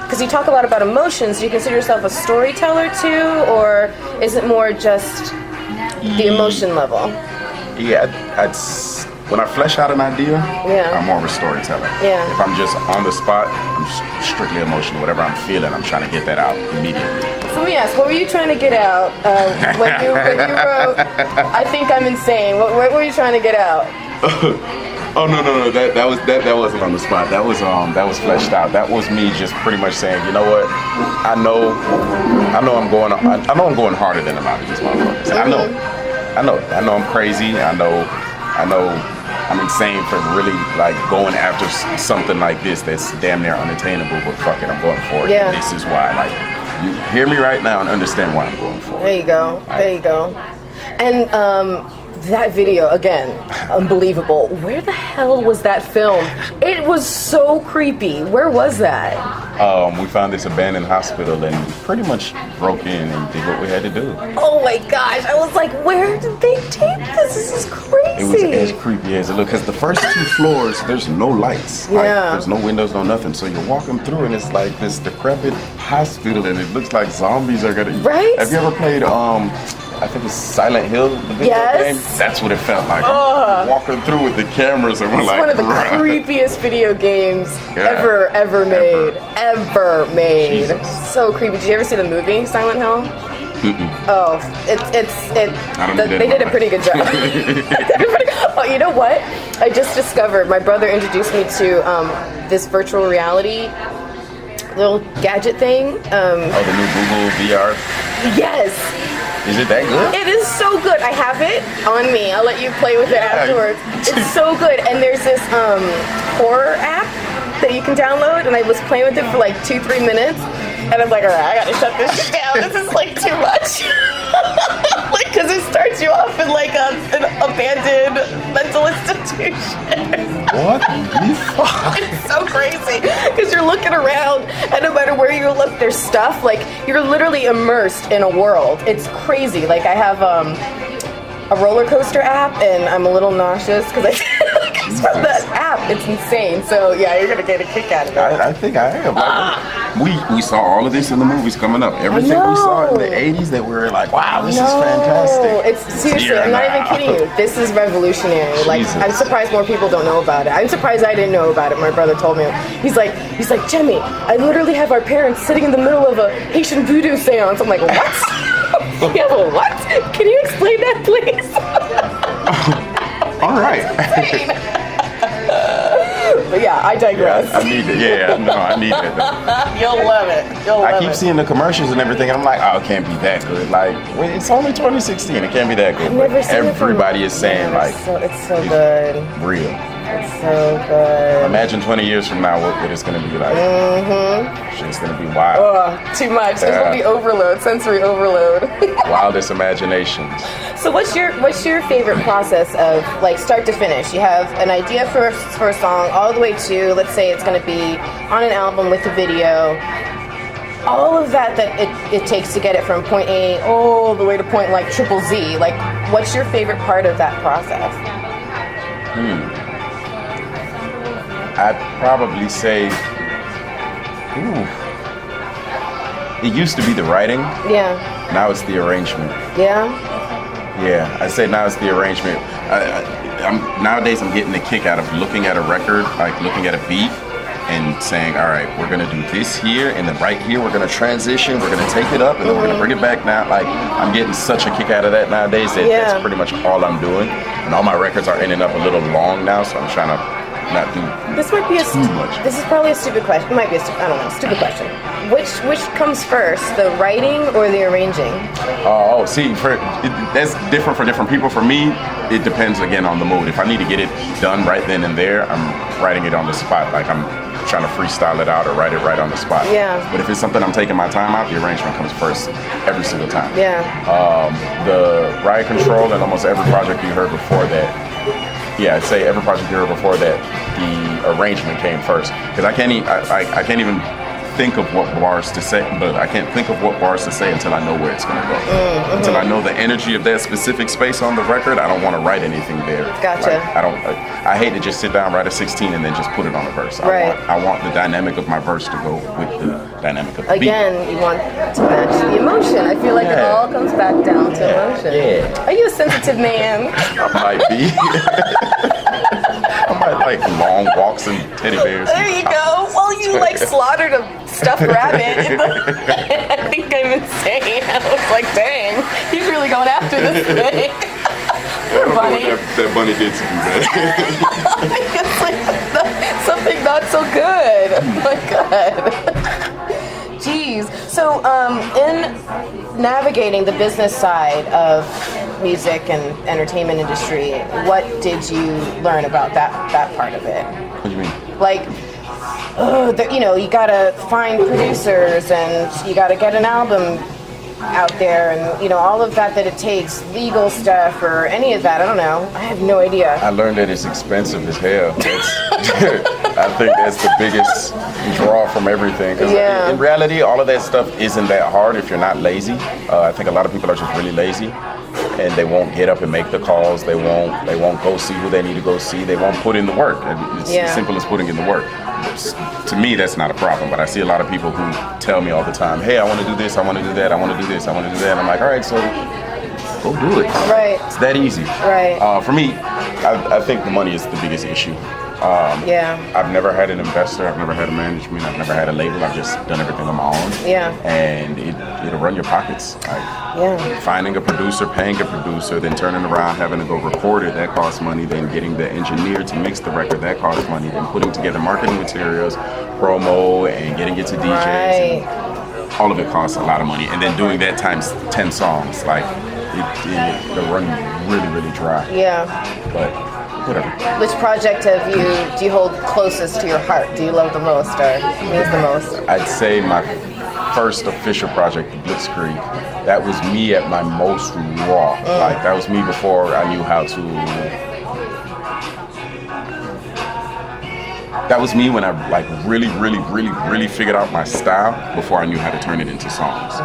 because you talk a lot about emotions, do you consider yourself a storyteller too, or is it more just the emotion level? Yeah, when I flesh out an idea, I'm more of a storyteller. Yeah. If I'm just on the spot, I'm strictly emotional. Whatever I'm feeling, I'm trying to get that out immediately. So let me ask, what were you trying to get out when you wrote I Think I'm Insane? What were you trying to get out? Oh no, that wasn't on the spot. That was fleshed out. That was me just pretty much saying, you know what? I know I'm going harder than a lot of these motherfuckers. I know I'm crazy. I know I'm insane for really like going after something like this that's damn near unattainable, but fuck it, I'm going for it. And this is why. Like, you hear me right now and understand why I'm going for it. There you go. And that video, again, unbelievable. Where the hell was that filmed? It was so creepy. Where was that? We found this abandoned hospital and pretty much broke in and did what we had to do. Oh my gosh, I was like, where did they tape this? This is crazy. It was as creepy as it looked, because the first 2 floors, there's no lights. Like, there's no windows, no nothing. So you're walking through and it's like this decrepit hospital and it looks like zombies are gonna... Right? Have you ever played I think it's Silent Hill, the video Yes. game. That's what it felt like. I'm walking through with the cameras and we're It's like, one of the "Bruh." creepiest video games Yeah. ever made. Ever made. Jesus. So creepy. Did you ever see the movie Silent Hill? Oh, I don't need they did a that pretty good job. Oh, you know what? I just discovered, my brother introduced me to this virtual reality little gadget thing. Oh, the new Google VR. Yes, Is it that good? it is so good. I have it on me. I'll let you play with it afterwards. It's so good. And there's this horror app that you can download, and I was playing with it for like 2-3 minutes, and I'm like, all right, I gotta shut this shit down. This is like too much. Like, because it starts you off in like an abandoned mental institution. What the fuck? It's so crazy because you're looking around, and no matter where you look, there's stuff. Like, you're literally immersed in a world. It's crazy. Like, I have a roller coaster app, and I'm a little nauseous because it's from that app. It's insane. So yeah, you're gonna get a kick out of it. I think I am. Like, we saw all of this in the movies coming up. Everything we saw in the 80s that we were like, wow, this is fantastic. It's seriously, here I'm not even now. kidding you. This is revolutionary. Like, Jesus. I'm surprised more people don't know about it. I'm surprised I didn't know about it. My brother told me. He's like, Jemmy, I literally have our parents sitting in the middle of a Haitian voodoo seance. I'm like, what? Yeah, well, what? Can you explain that, please? All right. But yeah, I digress. I need it. Yeah, no, I need it. You'll love it. You'll love I keep it. seeing the commercials and everything, and I'm like, oh, it can't be that good. Like, it's only 2016. It can't be that good. I've never But seen it from- everybody is saying, Yeah, like, it's so good. real. It's so good. Imagine 20 years from now what it's going to be like. Shit's going to be wild. Oh, too much. There's gonna be overload, sensory overload. Wildest imaginations. So what's your favorite process of, like, start to finish? You have an idea for a song all the way to, let's say it's gonna be on an album with a video. All of that it takes to get it from point A all the way to point like triple Z. Like, what's your favorite part of that process? I'd probably say, it used to be the writing. Yeah. Now it's the arrangement. Yeah. Yeah, I say now it's the arrangement. Nowadays I'm getting a kick out of looking at a record, like looking at a beat and saying, all right, we're gonna do this here, and then right here we're gonna transition, we're gonna take it up, and then we're gonna bring it back now. Like, I'm getting such a kick out of that nowadays that that's pretty much all I'm doing. And all my records are ending up a little long now, so I'm trying to not do This might be too much. This is probably a stupid question. It might be I don't know, stupid question. Which comes first, the writing or the arranging? See, that's different for different people. For me, it depends again on the mood. If I need to get it done right then and there, I'm writing it on the spot. Like, I'm trying to freestyle it out or write it right on the spot. Yeah. But if it's something I'm taking my time out, the arrangement comes first every single time. Yeah. The riot control and almost every project you heard before that. Yeah, I'd say every project you heard before that, the arrangement came first. Because I can't even think of what bars to say, but I can't think of what bars to say until I know where it's going to go. Until I know the energy of that specific space on the record, I don't want to write anything there. Gotcha. Like, I hate to just sit down, write a 16, and then just put it on a verse. Right. I want the dynamic of my verse to go with the dynamic of the beat. Again, you want to match the emotion. I feel like it all comes back down to emotion. Yeah. Are you a sensitive man? I might be. I might like long walks and teddy bears. There you go. Well, you like slaughtered a stuffed rabbit. I think I'm insane. I was like, dang, he's really going after this thing. Poor bunny. That bunny did to do that. It's like something not so good. Oh my god. Jeez. So, in navigating the business side of music and entertainment industry, what did you learn about that part of it? What do you mean? Like, you gotta find producers and you gotta get an album out there and, all of that it takes, legal stuff or any of that. I don't know. I have no idea. I learned that it's expensive as hell. I think that's the biggest draw from everything. 'Cause in reality, all of that stuff isn't that hard if you're not lazy. I think a lot of people are just really lazy. And they won't get up and make the calls. They won't go see who they need to go see. They won't put in the work. And it's as simple as putting in the work. To me, that's not a problem. But I see a lot of people who tell me all the time, "Hey, I want to do this. I want to do that. I want to do this. I want to do that." And I'm like, all right, so go do it. Right. It's that easy. Right. For me, I think the money is the biggest issue. Yeah. I've never had an investor. I've never had a management. I've never had a label. I've just done everything on my own. Yeah. And it'll run your pockets. Like finding a producer, paying a producer, then turning around, having to go record it, that costs money. Then getting the engineer to mix the record, that costs money. Then putting together marketing materials, promo, and getting it to DJs. Right. And all of it costs a lot of money. And then doing that times 10 songs, like it'll run really, really dry. Yeah. But whatever. Which project do you hold closest to your heart? Do you love the most or means the most? I'd say my first official project, the Blitzkrieg, that was me at my most raw. Like that was me before I knew how to. That was me when I like really figured out my style before I knew how to turn it into songs.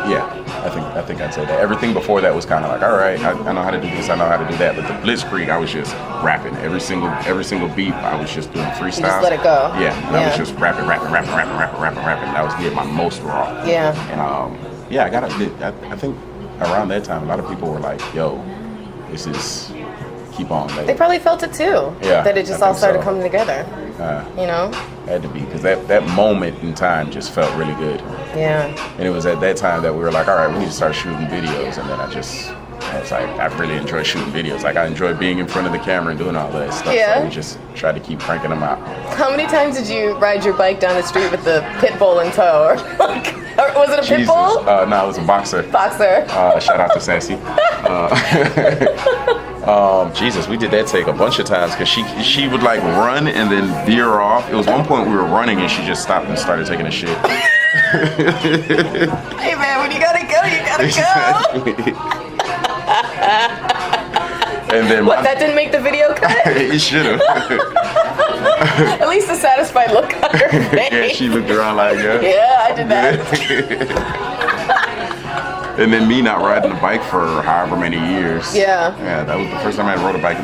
Yeah. I think I'd say that. Everything before that was kind of like, all right, I know how to do this, I know how to do that. But the Blitzkrieg, I was just rapping. Every single beat, I was just doing freestyle. You just let it go. Yeah, and I was just rapping. That was me at my most raw. Yeah. And I think around that time, a lot of people were like, yo, this is, keep on. They probably felt it too. Yeah. I That it just all think started so. coming together. You know? Had to be, because that moment in time just felt really good. Yeah. And it was at that time that we were like, all right, we need to start shooting videos. And then I was like, I really enjoy shooting videos. Like, I enjoy being in front of the camera and doing all that stuff. Yeah. So we just tried to keep cranking them out. How many times did you ride your bike down the street with the pit bull in tow? Or was it a pit bull? No, it was a boxer. Boxer. Shout out to Sassy. Jesus, we did that take a bunch of times because she would like run and then veer off. It was one point we were running and she just stopped and started taking a shit. Hey man, when you gotta go, you gotta go. And then that didn't make the video cut? It should have. At least a satisfied look on her face. Yeah, she looked around like, Yeah, I did that. And then me not riding a bike for however many years. Yeah. Yeah, that was the first time I rode a bike.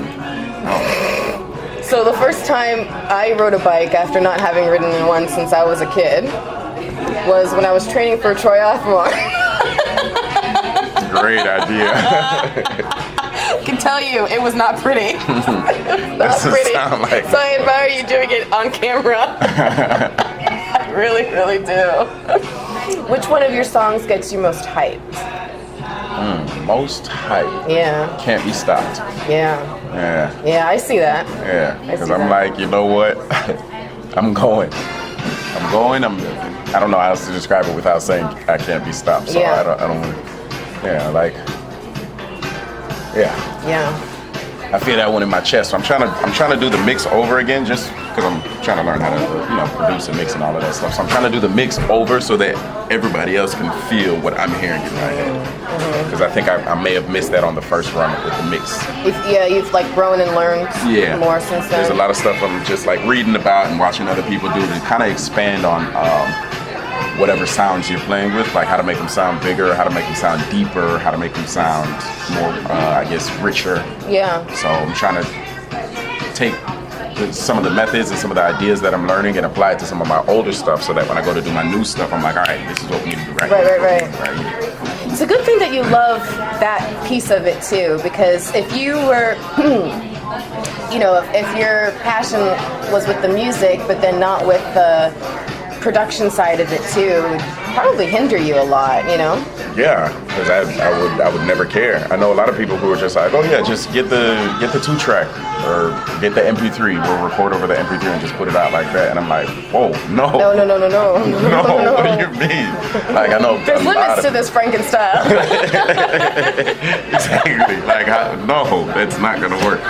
So the first time I rode a bike after not having ridden one since I was a kid was when I was training for Troy Othmore. Great idea. I can tell you, it was not pretty. Not pretty. Sound like so I admire you doing it on camera. I really, really do. Which one of your songs gets you most hyped? Most hype. Yeah. Can't Be Stopped. Yeah. Yeah. Yeah, I see that. Yeah. Because see I'm that. like, you know what? I'm going. I don't know how else to describe it without saying I can't be stopped. So Yeah. I don't. Yeah. Like. Yeah. Yeah. I feel that one in my chest. So I'm trying to do the mix over again, just because I'm trying to learn how to produce and mix and all of that stuff. So I'm trying to do the mix over so that everybody else can feel what I'm hearing in my head. Because I think I may have missed that on the first run with the mix. You've like grown and learned more since then. There's a lot of stuff I'm just like reading about and watching other people do to kind of expand on whatever sounds you're playing with, like how to make them sound bigger, how to make them sound deeper, how to make them sound more, richer. Yeah. So I'm trying to take some of the methods and some of the ideas that I'm learning and apply it to some of my older stuff so that when I go to do my new stuff, I'm like, all right, this is what we need to do right Right. here. It's a good thing that you love that piece of it too, because if you were, if your passion was with the music, but then not with the production side of it too, it would probably hinder you a lot, Yeah, because I would never care. I know a lot of people who are just like, oh yeah, just get the 2-track or get the MP3. We'll record over the MP3 and just put it out like that. And I'm like, whow, no. No. No, what do you mean? Like I know there's limits to this Frankenstein. Exactly. Like no, that's not gonna work.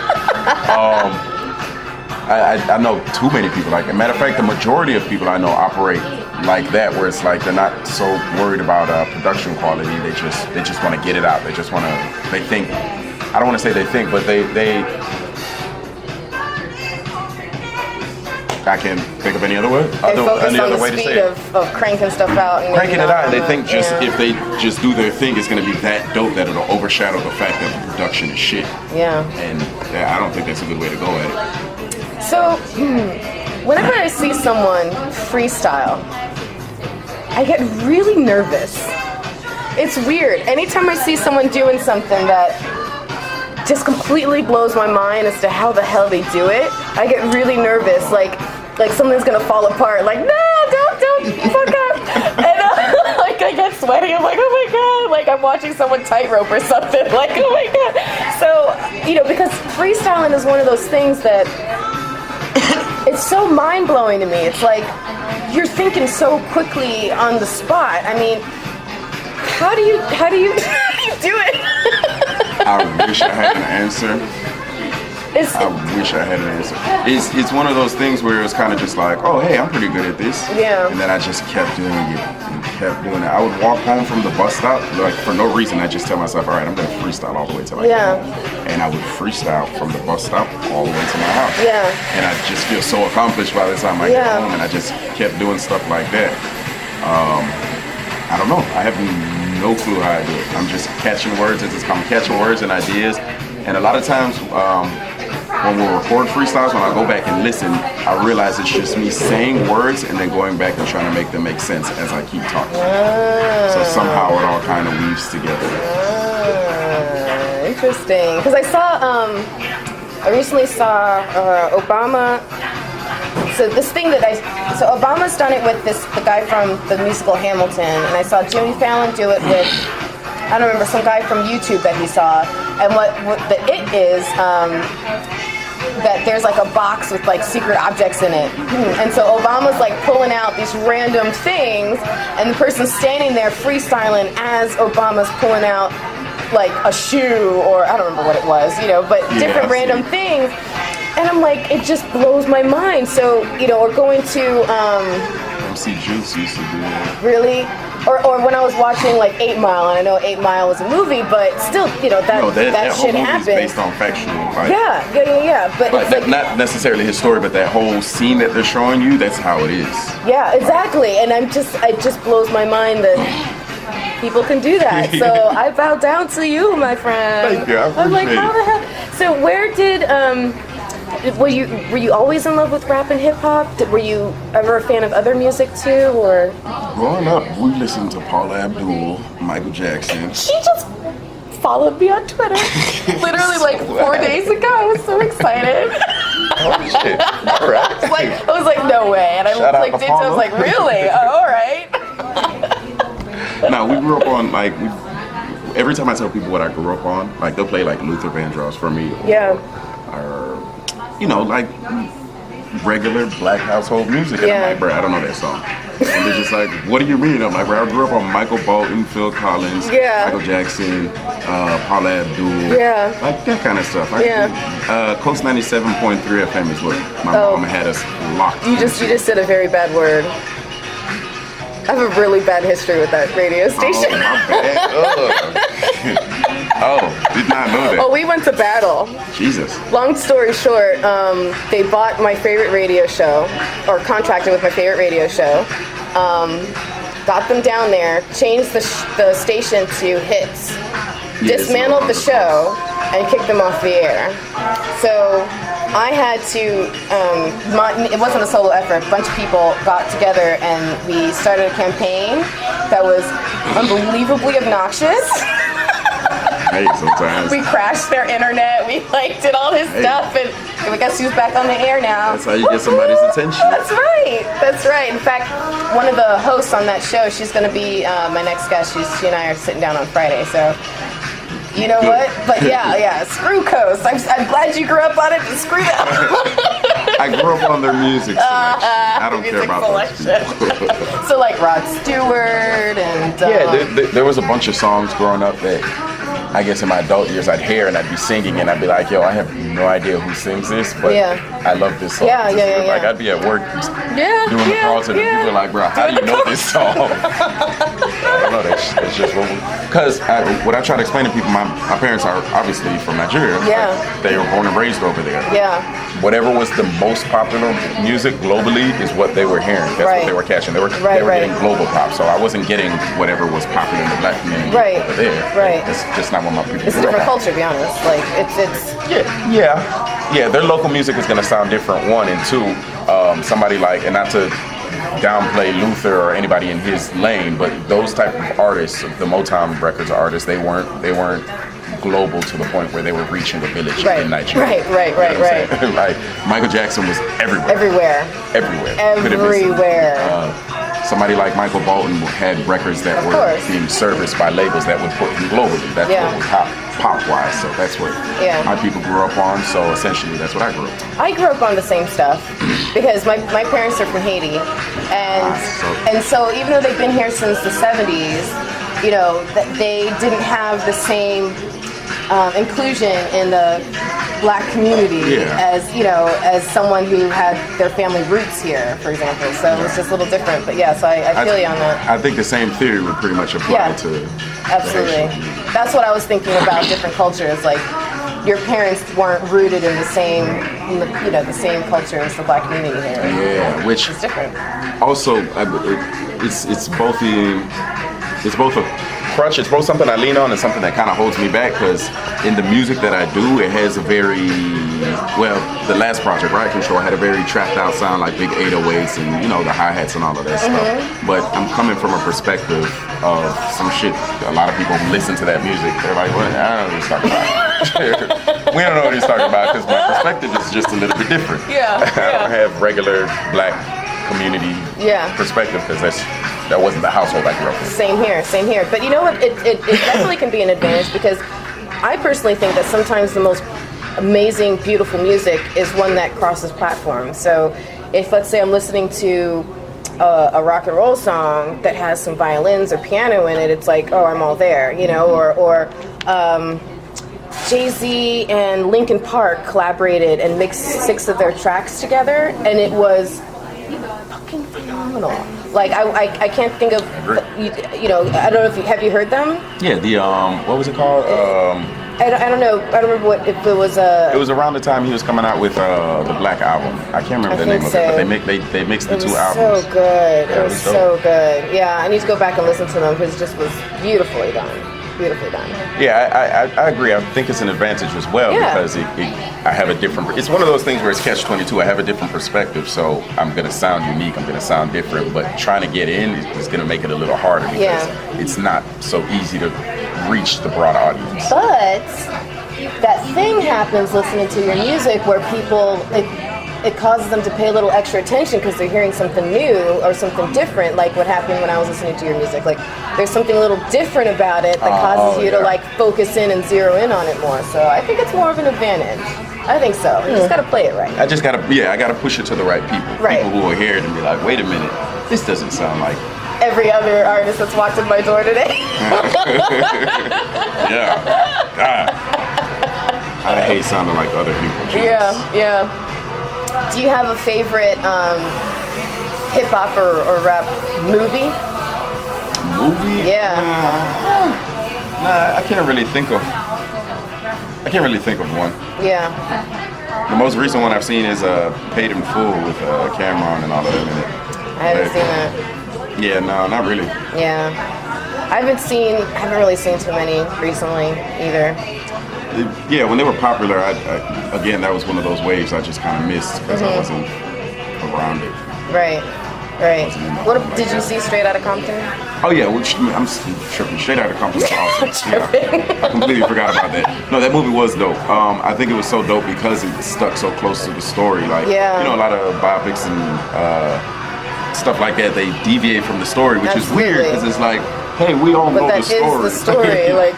I know too many people. Like, as a matter of fact, the majority of people I know operate like that, where it's like they're not so worried about production quality. They just want to get it out. They just want to. They think. I don't want to say they think, but they. I can't think of any other word. They focus on the speed of cranking stuff out. And cranking it out, and they think if they just do their thing, it's going to be that dope that it'll overshadow the fact that the production is shit. Yeah. And I don't think that's a good way to go at it. So, whenever I see someone freestyle, I get really nervous. It's weird. Anytime I see someone doing something that just completely blows my mind as to how the hell they do it, I get really nervous. Like something's gonna fall apart. Like, no, don't fuck up. And like I get sweaty. I'm like, oh my god. Like I'm watching someone tightrope or something. Like, oh my god. So, because freestyling is one of those things that it's so mind blowing to me. It's like you're thinking so quickly on the spot. I mean, how do you do it? I wish I had an answer. It's one of those things where it's kind of just like, oh, hey, I'm pretty good at this. Yeah. And then I just kept doing it and kept doing it. I would walk home from the bus stop, like for no reason. I just tell myself, all right, I'm going to freestyle all the way to my house. And I would freestyle from the bus stop all the way to my house. Yeah. And I just feel so accomplished by the time I get home. And I just kept doing stuff like that. I don't know. I have no clue how I do it. I'm just catching words. I'm catching words and ideas. And a lot of times when we'll record freestyles, when I go back and listen, I realize it's just me saying words and then going back and trying to make them make sense as I keep talking. So somehow it all kind of weaves together. Interesting. Because I recently saw Obama. So Obama's done it with the guy from the musical Hamilton, and I saw Jimmy Fallon do it with, I don't remember, some guy from YouTube that he saw. And what the it is, that there's like a box with like secret objects in it. And so Obama's like pulling out these random things, and the person's standing there freestyling as Obama's pulling out like a shoe, or I don't remember what it was, but different random things. And I'm like, it just blows my mind. So, we're going to MC Juice used to do that. Really? Or when I was watching like 8 Mile, and I know 8 Mile was a movie, but still, that shit happened. Based on factual. Like, yeah. But it's like, not necessarily his story, but that whole scene that they're showing you, that's how it is. Yeah, exactly. And it just blows my mind that people can do that. So I bow down to you, my friend. Thank you. I appreciate I'm like, how the hell? So where did were you always in love with rap and hip hop? Were you ever a fan of other music too, or? Growing up, we listened to Paula Abdul, Michael Jackson. She just followed me on Twitter, literally like 4 days ago. I was so excited. Oh shit! All right. I was like, no way, and I clicked into. I was like, really? Oh, all right. Now we grew up on every time I tell people what I grew up on, like they'll play like Luther Vandross for me. Or like regular black household music. And I'm like, bro, I don't know that song. And they're just like, what do you mean? I'm like, bro, I grew up on Michael Bolton, Phil Collins, Michael Jackson, Paula Abdul, like that kind of stuff. Coast 97.3 FM is what my mom had us locked. You just said a very bad word. I have a really bad history with that radio station. Oh, my bad. Did not know that. Oh, we went to battle. Jesus. Long story short, they bought my favorite radio show, or contracted with my favorite radio show, got them down there, changed the station to hits, dismantled the show, and kicked them off the air. So I had to, it wasn't a solo effort, a bunch of people got together and we started a campaign that was unbelievably obnoxious. Hey, sometimes. We crashed their internet, we did all this stuff, and we got Sue's back on the air now. That's how you get somebody's attention. That's right. In fact, one of the hosts on that show, she's going to be my next guest. She and I are sitting down on Friday, so you know what? But yeah, screw Coast. I'm glad you grew up on it, but screw them. I grew up on their music selection. I don't care about those people. So like Rod Stewart and... there was a bunch of songs growing up that I guess in my adult years I'd hear and I'd be singing and I'd be like, yo, I have no idea who sings this, but I love this song. Like I'd be at work doing the calls and people are like, bro, how do you know this song? I don't know, that's just because what I try to explain to people, my parents are obviously from Nigeria. They were born and raised over there. Whatever was the most popular music globally is what they were hearing. That's what they were catching. They were getting global pop, so I wasn't getting whatever was popular in the black community over there. It's just not what my people. It's a different culture, to be honest. Like it's. Yeah. Their local music is gonna sound different. One and two, somebody like, and not to downplay Luther or anybody in his lane, but those type of artists, the Motown Records artists, they weren't global to the point where they were reaching the village in Nigeria. Right. Like Michael Jackson was Everywhere. Somebody like Michael Bolton had records that were being serviced by labels that would put him globally. That's what was pop-wise. So that's what my people grew up on. So essentially, that's what I grew up on. I grew up on the same stuff because my parents are from Haiti, and so even though they've been here since the 70s, you know, they didn't have the same inclusion in the Black community as someone who had their family roots here, for example. So it's just a little different. But so I feel you on that. I think the same theory would pretty much apply to absolutely. That's what I was thinking about different cultures. Like your parents weren't rooted in the same culture as the Black community here. Yeah, which is different. Also, it's both a crutch. It's both something I lean on and something that kind of holds me back, because in the music that I do, it has a very, the last project, Riot Control, had a very trapped out sound, like big 808s and, the hi-hats and all of that stuff. But I'm coming from a perspective of some shit. A lot of people who listen to that music, they're like, well, I don't know what he's talking about. We don't know what he's talking about, because my perspective is just a little bit different. I don't have regular Black community perspective, because that wasn't the household I grew up in. Same here. But you know what? It definitely can be an advantage, because I personally think that sometimes the most amazing, beautiful music is one that crosses platforms. So if, let's say, I'm listening to a rock and roll song that has some violins or piano in it, it's like, oh, I'm all there, or Jay-Z and Linkin Park collaborated and mixed 6 of their tracks together, and it was fucking phenomenal. Like I can't think of, I don't know if have you heard them? Yeah, what was it called? I don't know. I don't remember if it was. It was around the time he was coming out with the Black Album. I can't remember the name of it, but they mixed the 2 albums. So good. It was so good. Yeah, I need to go back and listen to them, because it just was beautifully done. Yeah, I agree. I think it's an advantage as well, because I have a different. It's one of those things where it's catch-22. I have a different perspective, so I'm gonna sound unique. I'm gonna sound different, but trying to get in is gonna make it a little harder, because it's not so easy to reach the broad audience. But that thing happens listening to your music where people it causes them to pay a little extra attention, because they're hearing something new or something different, like what happened when I was listening to your music. Like there's something a little different about it that causes you to like focus in and zero in on it more. So I think it's more of an advantage. I think so. You just gotta play it right. I gotta push it to the right people. Right. People who will hear it and be like, wait a minute, this doesn't sound like every other artist that's walked in my door today. God. I hate sounding like other people. Jeez. Yeah. Do you have a favorite hip-hop or rap movie? Movie? Yeah. Nah, I can't really think of one. Yeah. The most recent one I've seen is Paid in Full with Cameron and all of them in it. I haven't seen that. Yeah, no, not really. Yeah. I haven't really seen too many recently either. Yeah, when they were popular, again, that was one of those waves I just kind of missed, because I wasn't around it. Right. Did you see Straight Outta Compton? Oh yeah, I'm tripping. Straight Outta Compton is awesome. I completely forgot about that. No, that movie was dope. I think it was so dope because it stuck so close to the story. Like, a lot of biopics and stuff like that, they deviate from the story, which is weird, because it's like, hey, we all know the story. But that is the story. Like,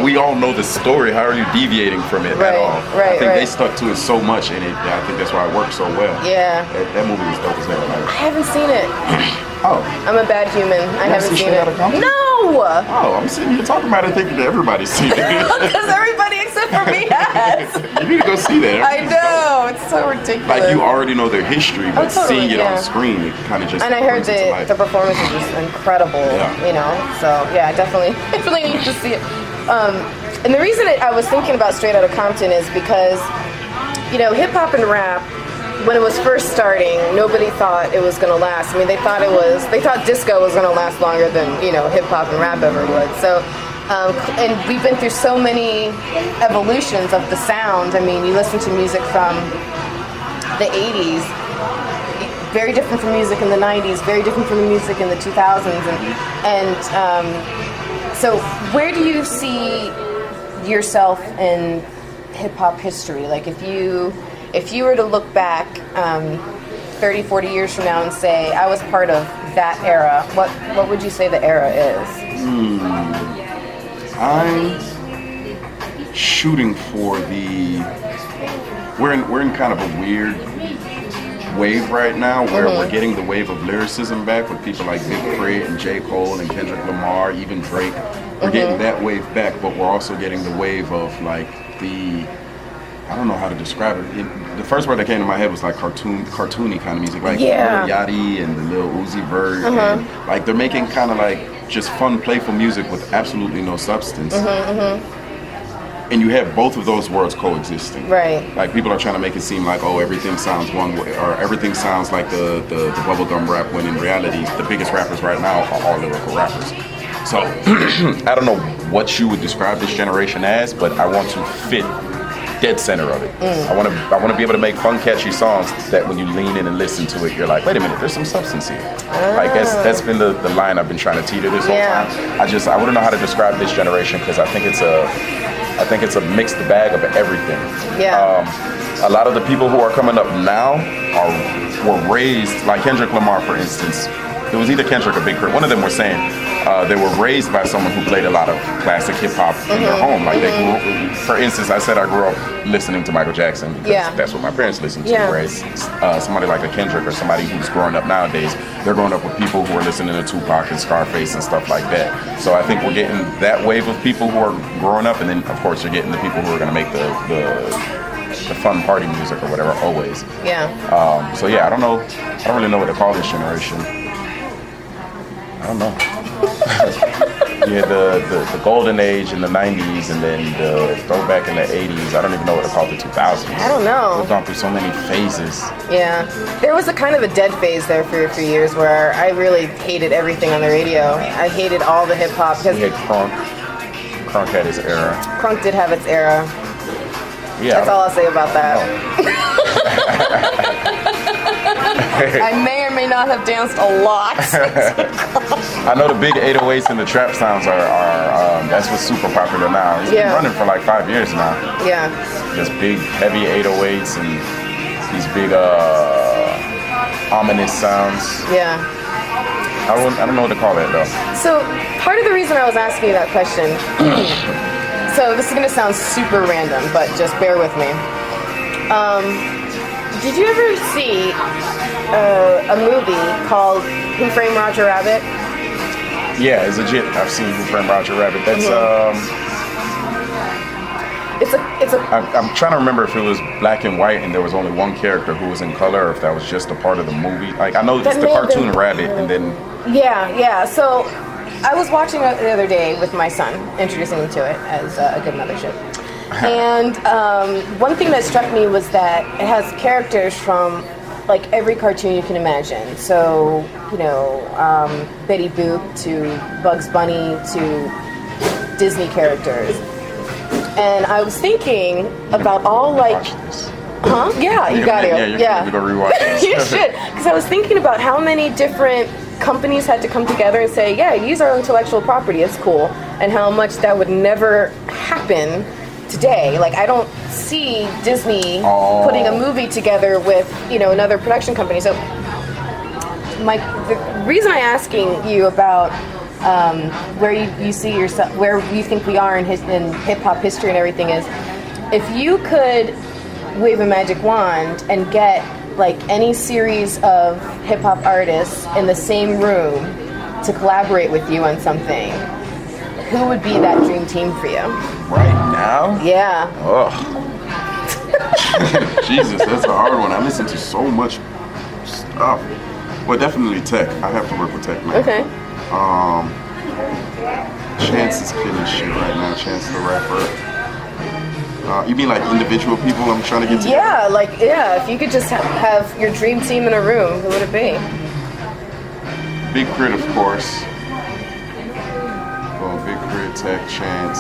we all know the story. How are you deviating from it at all? I think they stuck to it so much, and I think that's why it worked so well. Yeah. That movie was dope as hell. I haven't seen it. Oh. I'm a bad human. I haven't seen it. No! Oh, I'm sitting here talking about it thinking that everybody's seen it. Because everybody except for me has. You need to go see that. I know. It's so ridiculous. Like, you already know their history, but seeing it on screen, it kind of just. And I heard the performance is just incredible. So I definitely need to see it. And the reason I was thinking about Straight Outta Compton is because, hip hop and rap, when it was first starting, nobody thought it was gonna last. I mean, they thought disco was gonna last longer than hip hop and rap ever would. So, and we've been through so many evolutions of the sound. I mean, you listen to music from the '80s. very different from music in the 90s, very different from the music in the 2000s. So where do you see yourself in hip-hop history? Like if you were to look back 30, 40 years from now and say, I was part of that era, what would you say the era is? I'm shooting for we're in kind of a weird wave right now where we're getting the wave of lyricism back with people like Big Crit and J. Cole and Kendrick Lamar, even Drake. We're getting that wave back, but we're also getting the wave of like I don't know how to describe it. The first word that came to my head was like cartoony kind of music, like Lil Yachty and the Lil Uzi Vert, and like they're making kind of like just fun, playful music with absolutely no substance. And you have both of those worlds coexisting. Right. Like people are trying to make it seem like, oh, everything sounds one way, or everything sounds like the bubblegum rap, when in reality, the biggest rappers right now are all lyrical rappers. So I don't know what you would describe this generation as, but I want to fit dead center of it. I want to be able to make fun, catchy songs that when you lean in and listen to it, you're like, wait a minute, there's some substance here. Like that's been the line I've been trying to teeter this whole time. I wouldn't know how to describe this generation because I think it's a mixed bag of everything. A lot of the people who are coming up now were raised, like Kendrick Lamar, for instance. It was either Kendrick or Big Crit. One of them were saying they were raised by someone who played a lot of classic hip hop in their home. Like they grew up, for instance, I said I grew up listening to Michael Jackson because that's what my parents listened to. Whereas somebody like a Kendrick or somebody who's growing up nowadays, they're growing up with people who are listening to Tupac and Scarface and stuff like that. So I think we're getting that wave of people who are growing up, and then of course you're getting the people who are going to make the fun party music or whatever always. So yeah, I don't really know what to call this generation. I don't know. The golden age in the 90s and then the throwback in the 80s. I don't even know what to call the 2000s. I don't know. We've gone through so many phases. Yeah. There was a kind of a dead phase there for a few years where I really hated everything on the radio. I hated all the hip hop. We had Crunk. Crunk had his era. Crunk did have its era. Yeah. That's all I'll say about that. I may or may not have danced a lot. I know the big 808s and the trap sounds are that's what's super popular now. It's been running for like 5 years now. Yeah. Just big, heavy 808s and these big, ominous sounds. Yeah. I don't know what to call that though. So part of the reason I was asking you that question, so this is going to sound super random, but just bear with me. Did you ever see a movie called Who Framed Roger Rabbit? Yeah, it's legit. I've seen Who Framed Roger Rabbit. That's I'm trying to remember if it was black and white and there was only one character who was in color, or if that was just a part of the movie. Like I know it's the cartoon rabbit, and then yeah. So I was watching it the other day with my son, introducing him to it as a good mother should. And one thing that struck me was that it has characters from like every cartoon you can imagine. So, Betty Boop to Bugs Bunny to Disney characters. And I was thinking about all like... Huh? Yeah, you got it. Yeah, you go rewatch this. You should. Because I was thinking about how many different companies had to come together and say, yeah, use our intellectual property, it's cool. And how much that would never happen today. Like I don't see Disney putting a movie together with another production company. So the reason I'm asking you about where you see yourself, where you think we are in hip hop history and everything is, if you could wave a magic wand and get like any series of hip hop artists in the same room to collaborate with you on something, who would be that dream team for you? Right now? Yeah. Oh. Jesus, that's a hard one. I listen to so much stuff. Well, definitely Tech. I have to work with Tech now. Okay. Chance is killing shit right now. Chance the rapper. You mean like individual people I'm trying to get to? Yeah, if you could just have your dream team in a room, who would it be? Big Crit, of course. Big Crit, Tech, Chance.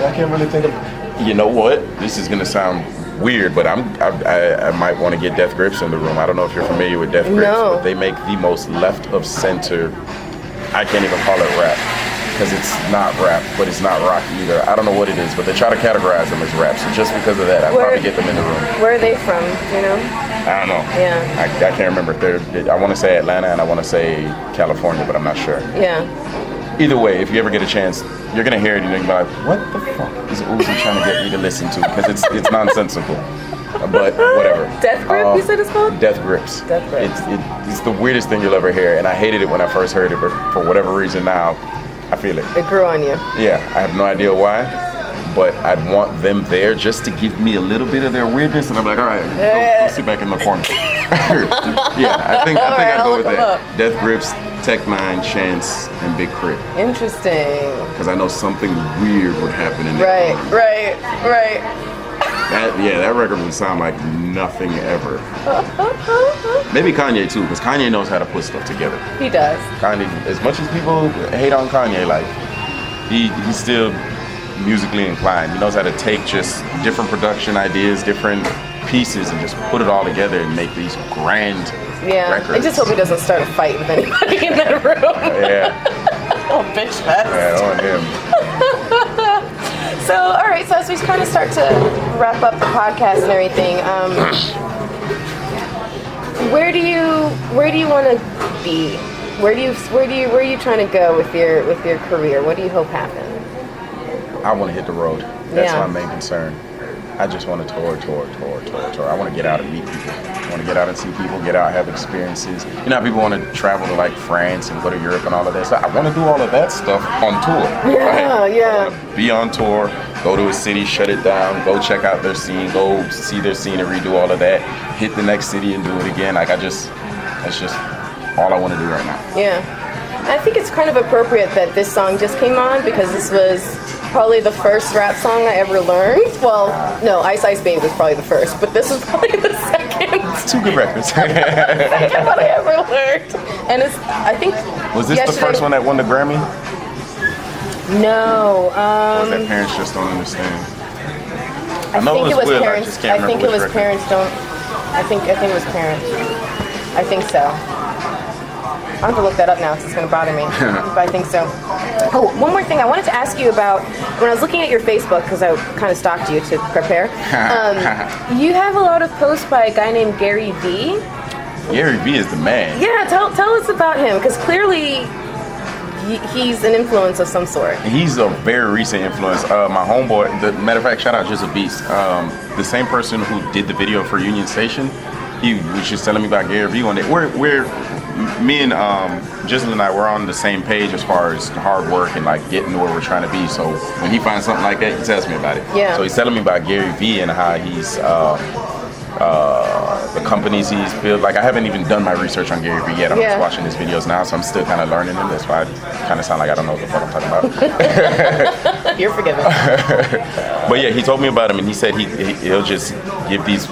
I can't really think of. You know what? This is gonna sound weird, but I might want to get Death Grips in the room. I don't know if you're familiar with Death Grips, No. but they make the most left of center. I can't even call it rap because it's not rap, but it's not rock either. I don't know what it is, but they try to categorize them as rap. So just because of that, I'd probably get them in the room. Where are they from? You know? I don't know. Yeah. I can't remember. I want to say Atlanta and I want to say California, but I'm not sure. Yeah. Either way, if you ever get a chance, you're gonna hear it and you're gonna be like, "What the fuck is Uzi trying to get me to listen to?" Because it's nonsensical. But whatever. Death Grip, you said it's called? Death Grips. Death Grips. It's the weirdest thing you'll ever hear, and I hated it when I first heard it, but for whatever reason now, I feel it. It grew on you. Yeah, I have no idea why, but I'd want them there just to give me a little bit of their weirdness, and I'm like, all right, go sit back in the corner. Yeah, I think I'd go with that. Death Grips, Tech Nine, Chance, and Big Crit. Interesting. Because I know something weird would happen in that. Right. That record would sound like nothing ever. Maybe Kanye too, because Kanye knows how to put stuff together. He does. Kanye, as much as people hate on Kanye, like he's still musically inclined. He knows how to take just different production ideas, different pieces, and just put it all together and make these grand records. I just hope he doesn't start a fight with anybody in that room. Yeah. Oh, bitch fest. Yeah, on him. So, all right. So as we kind of start to wrap up the podcast and everything, where do you want to be? Where are you trying to go with your career? What do you hope happens? I want to hit the road. That's Yeah. my main concern. I just want to tour. I want to get out and meet people. I want to get out and see people, get out, have experiences. You know how people want to travel to like France and go to Europe and all of that stuff? I want to do all of that stuff on tour. Yeah. I want to be on tour, go to a city, shut it down, go check out their scene, go see their scenery, do all of that, hit the next city and do it again. Like that's just all I want to do right now. Yeah. I think it's kind of appropriate that this song just came on because this was probably the first rap song I ever learned. Well, no, Ice Ice Baby was probably the first, but this was probably the second. Two good records. Second one I ever learned. And I think... Was this the first one that won the Grammy? No. Or that parents just don't understand? I think it was Will, parents. I just can't remember which record. Parents don't... I think it was parents. I think so. I have to look that up now because it's going to bother me. But I think so. Oh, one more thing I wanted to ask you about. When I was looking at your Facebook, because I kind of stalked you to prepare, you have a lot of posts by a guy named Gary V. Gary V is the man. Yeah, tell us about him, because clearly he's an influence of some sort. He's a very recent influence. My homeboy, matter of fact, shout out Just a Beast. The same person who did the video for Union Station, he was just telling me about Gary V one day. Me and Jizzle and I, we're on the same page as far as hard work and like getting to where we're trying to be. So when he finds something like that, he tells me about it. Yeah. So he's telling me about Gary V and how he's the companies he's built. Like I haven't even done my research on Gary V yet. I'm just watching his videos now, so I'm still kind of learning him. That's why I kind of sound like I don't know what the fuck I'm talking about. You're forgiven. But yeah, he told me about him, and he said he'll just give these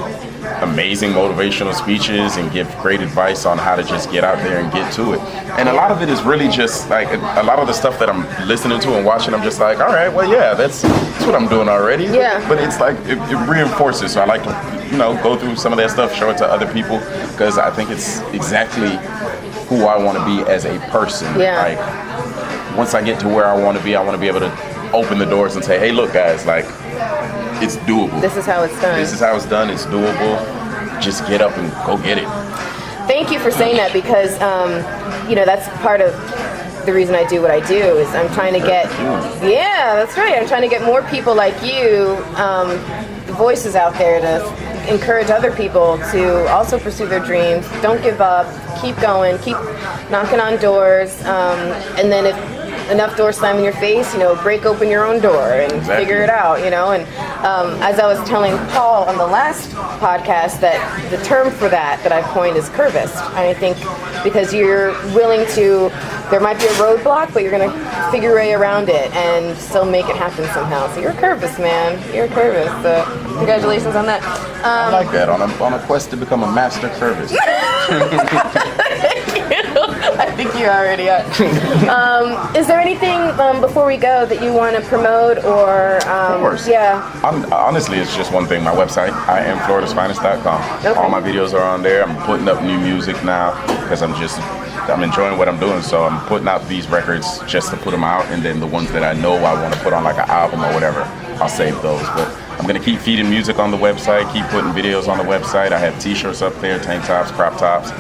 amazing motivational speeches and give great advice on how to just get out there and get to it. And a lot of it is really just like a lot of the stuff that I'm listening to and watching, I'm just like, all right, well, yeah, that's what I'm doing already. Yeah. But it's like it reinforces. So I like to, go through some of that stuff, show it to other people, because I think it's exactly who I want to be as a person. Yeah. Like once I get to where I want to be able to open the doors and say, hey, look, guys, like it's doable. This is how it's done. This is how it's done. It's doable. Just get up and go get it. Thank you for saying that, because that's part of the reason I do what I do is I'm trying to get that's right. I'm trying to get more people like you, voices out there to encourage other people to also pursue their dreams. Don't give up. Keep going. Keep knocking on doors. And then if enough doors slam in your face, break open your own door and figure it out, And as I was telling Paul on the last podcast, that the term for that I've coined is curvist. I think because you're willing to, there might be a roadblock, but you're going to figure your way around it and still make it happen somehow. So you're a curvist, man. You're a curvist. So congratulations on that. I like that. On a quest to become a master curvist. I think you already are. Is there anything before we go that you want to promote or? Of course. Yeah. Honestly, it's just one thing. My website, IamFloridaSfinest.com. Okay. All my videos are on there. I'm putting up new music now because I'm enjoying what I'm doing. So I'm putting out these records just to put them out, and then the ones that I know I want to put on like an album or whatever, I'll save those. But I'm gonna keep feeding music on the website, keep putting videos on the website. I have t-shirts up there, tank tops, crop tops,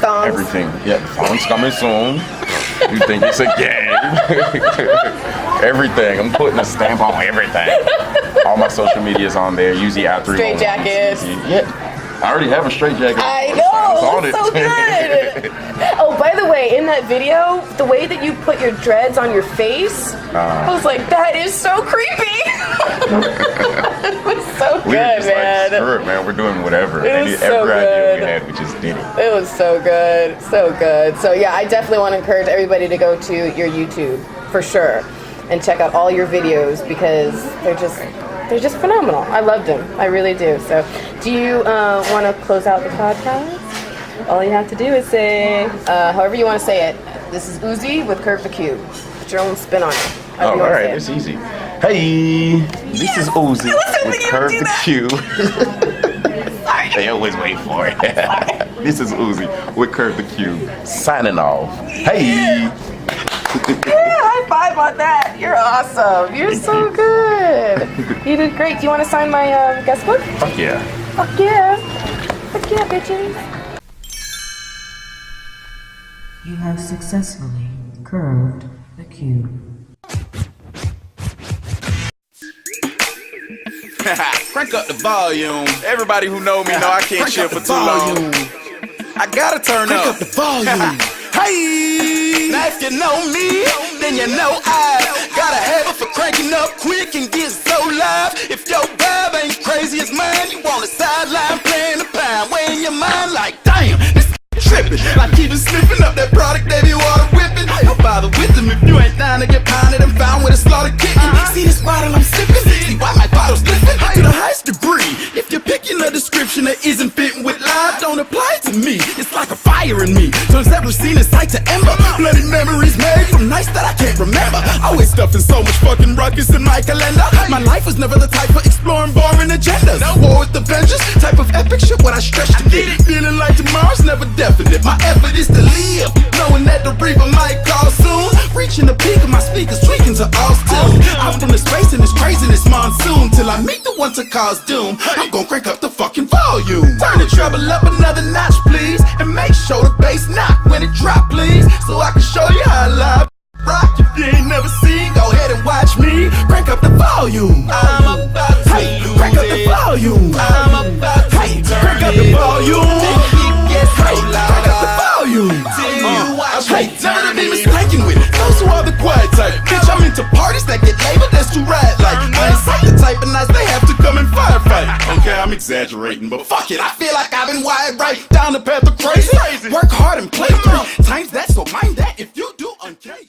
Thongs. everything. Yeah, thongs coming soon. You think it's a game? Everything. I'm putting a stamp on everything. All my social media is on there. Usually after Straight jackets. Yeah. I already have a straight jacket. I know, it's so good. Oh, by the way, in that video, the way that you put your dreads on your face, I was like, that is so creepy. It was so We were good, just man. like, screw it, man. We're doing whatever. It was so Every idea good. we had, we just did it. It was so good, so good. So yeah, I definitely want to encourage everybody to go to your YouTube for sure and check out all your videos because they're just phenomenal. I loved them. I really do. So do you want to close out the podcast? All you have to do is say, however you want to say it. This is Uzi with Curve the Cube. Put your own spin on it. Oh, all right. It's easy. Hey, this is Uzi with Curve the Cube. They always wait for it. This is Uzi with Curve the Cube. Signing off. Hey. Yeah, high five on that. You're awesome. You're so good. You did great. Do you want to sign my guest book? Fuck yeah. Fuck yeah. Fuck yeah, bitches. You have successfully curved the cube. Crank up the volume. Everybody who know me know I can't chill for too long. I gotta turn up the volume. Hey! Now if you know me, then you know I got a habit for cranking up quick and get so live. If your vibe ain't crazy as mine, you on the sideline playing the pound, weighing your mind like, damn, this tripping. Like even sniffing up that product they be water whipping. Don't bother with them if you ain't down to get pounded and found with a slaughter kicking. See this bottle I'm sipping? See why my bottle's lifting? To the highest degree. If you're picking a description that isn't fitting with life, don't apply to me. It's like a fire in me. Turns ever seen a sight to ember. Bloody memories made from nights that I can't remember. Always stuffing so much fucking ruckus in my calendar. My life was never the type for exploring boring agendas. War with the vengeance, type of epic shit what I stretch to get. Feeling like tomorrow's never definite. My effort is to live, knowing that the reaper might call soon. Reaching the peak of my speakers, tweaking to all tune. Out from the space in this craziness monsoon, till I meet the one to cause doom. I'm gonna crank up the fucking volume. Turn the treble up another notch, please, and make sure the bass knock when it drop, please, so I can show you how I live. Rock, if you ain't never seen, go ahead and watch me crank up the volume. I'm about to crank up the volume. I'm about to crank up the volume. Crank up the volume. Hey, never to be mistaken with those who are the quiet type. Bitch, I'm into parties that get labeled as too riot like. I ain't like the type of nights they have to come and firefight. Okay, I'm exaggerating, but fuck it, I feel like I've been wired right down the path of crazy. Work hard and play 3 times that, so my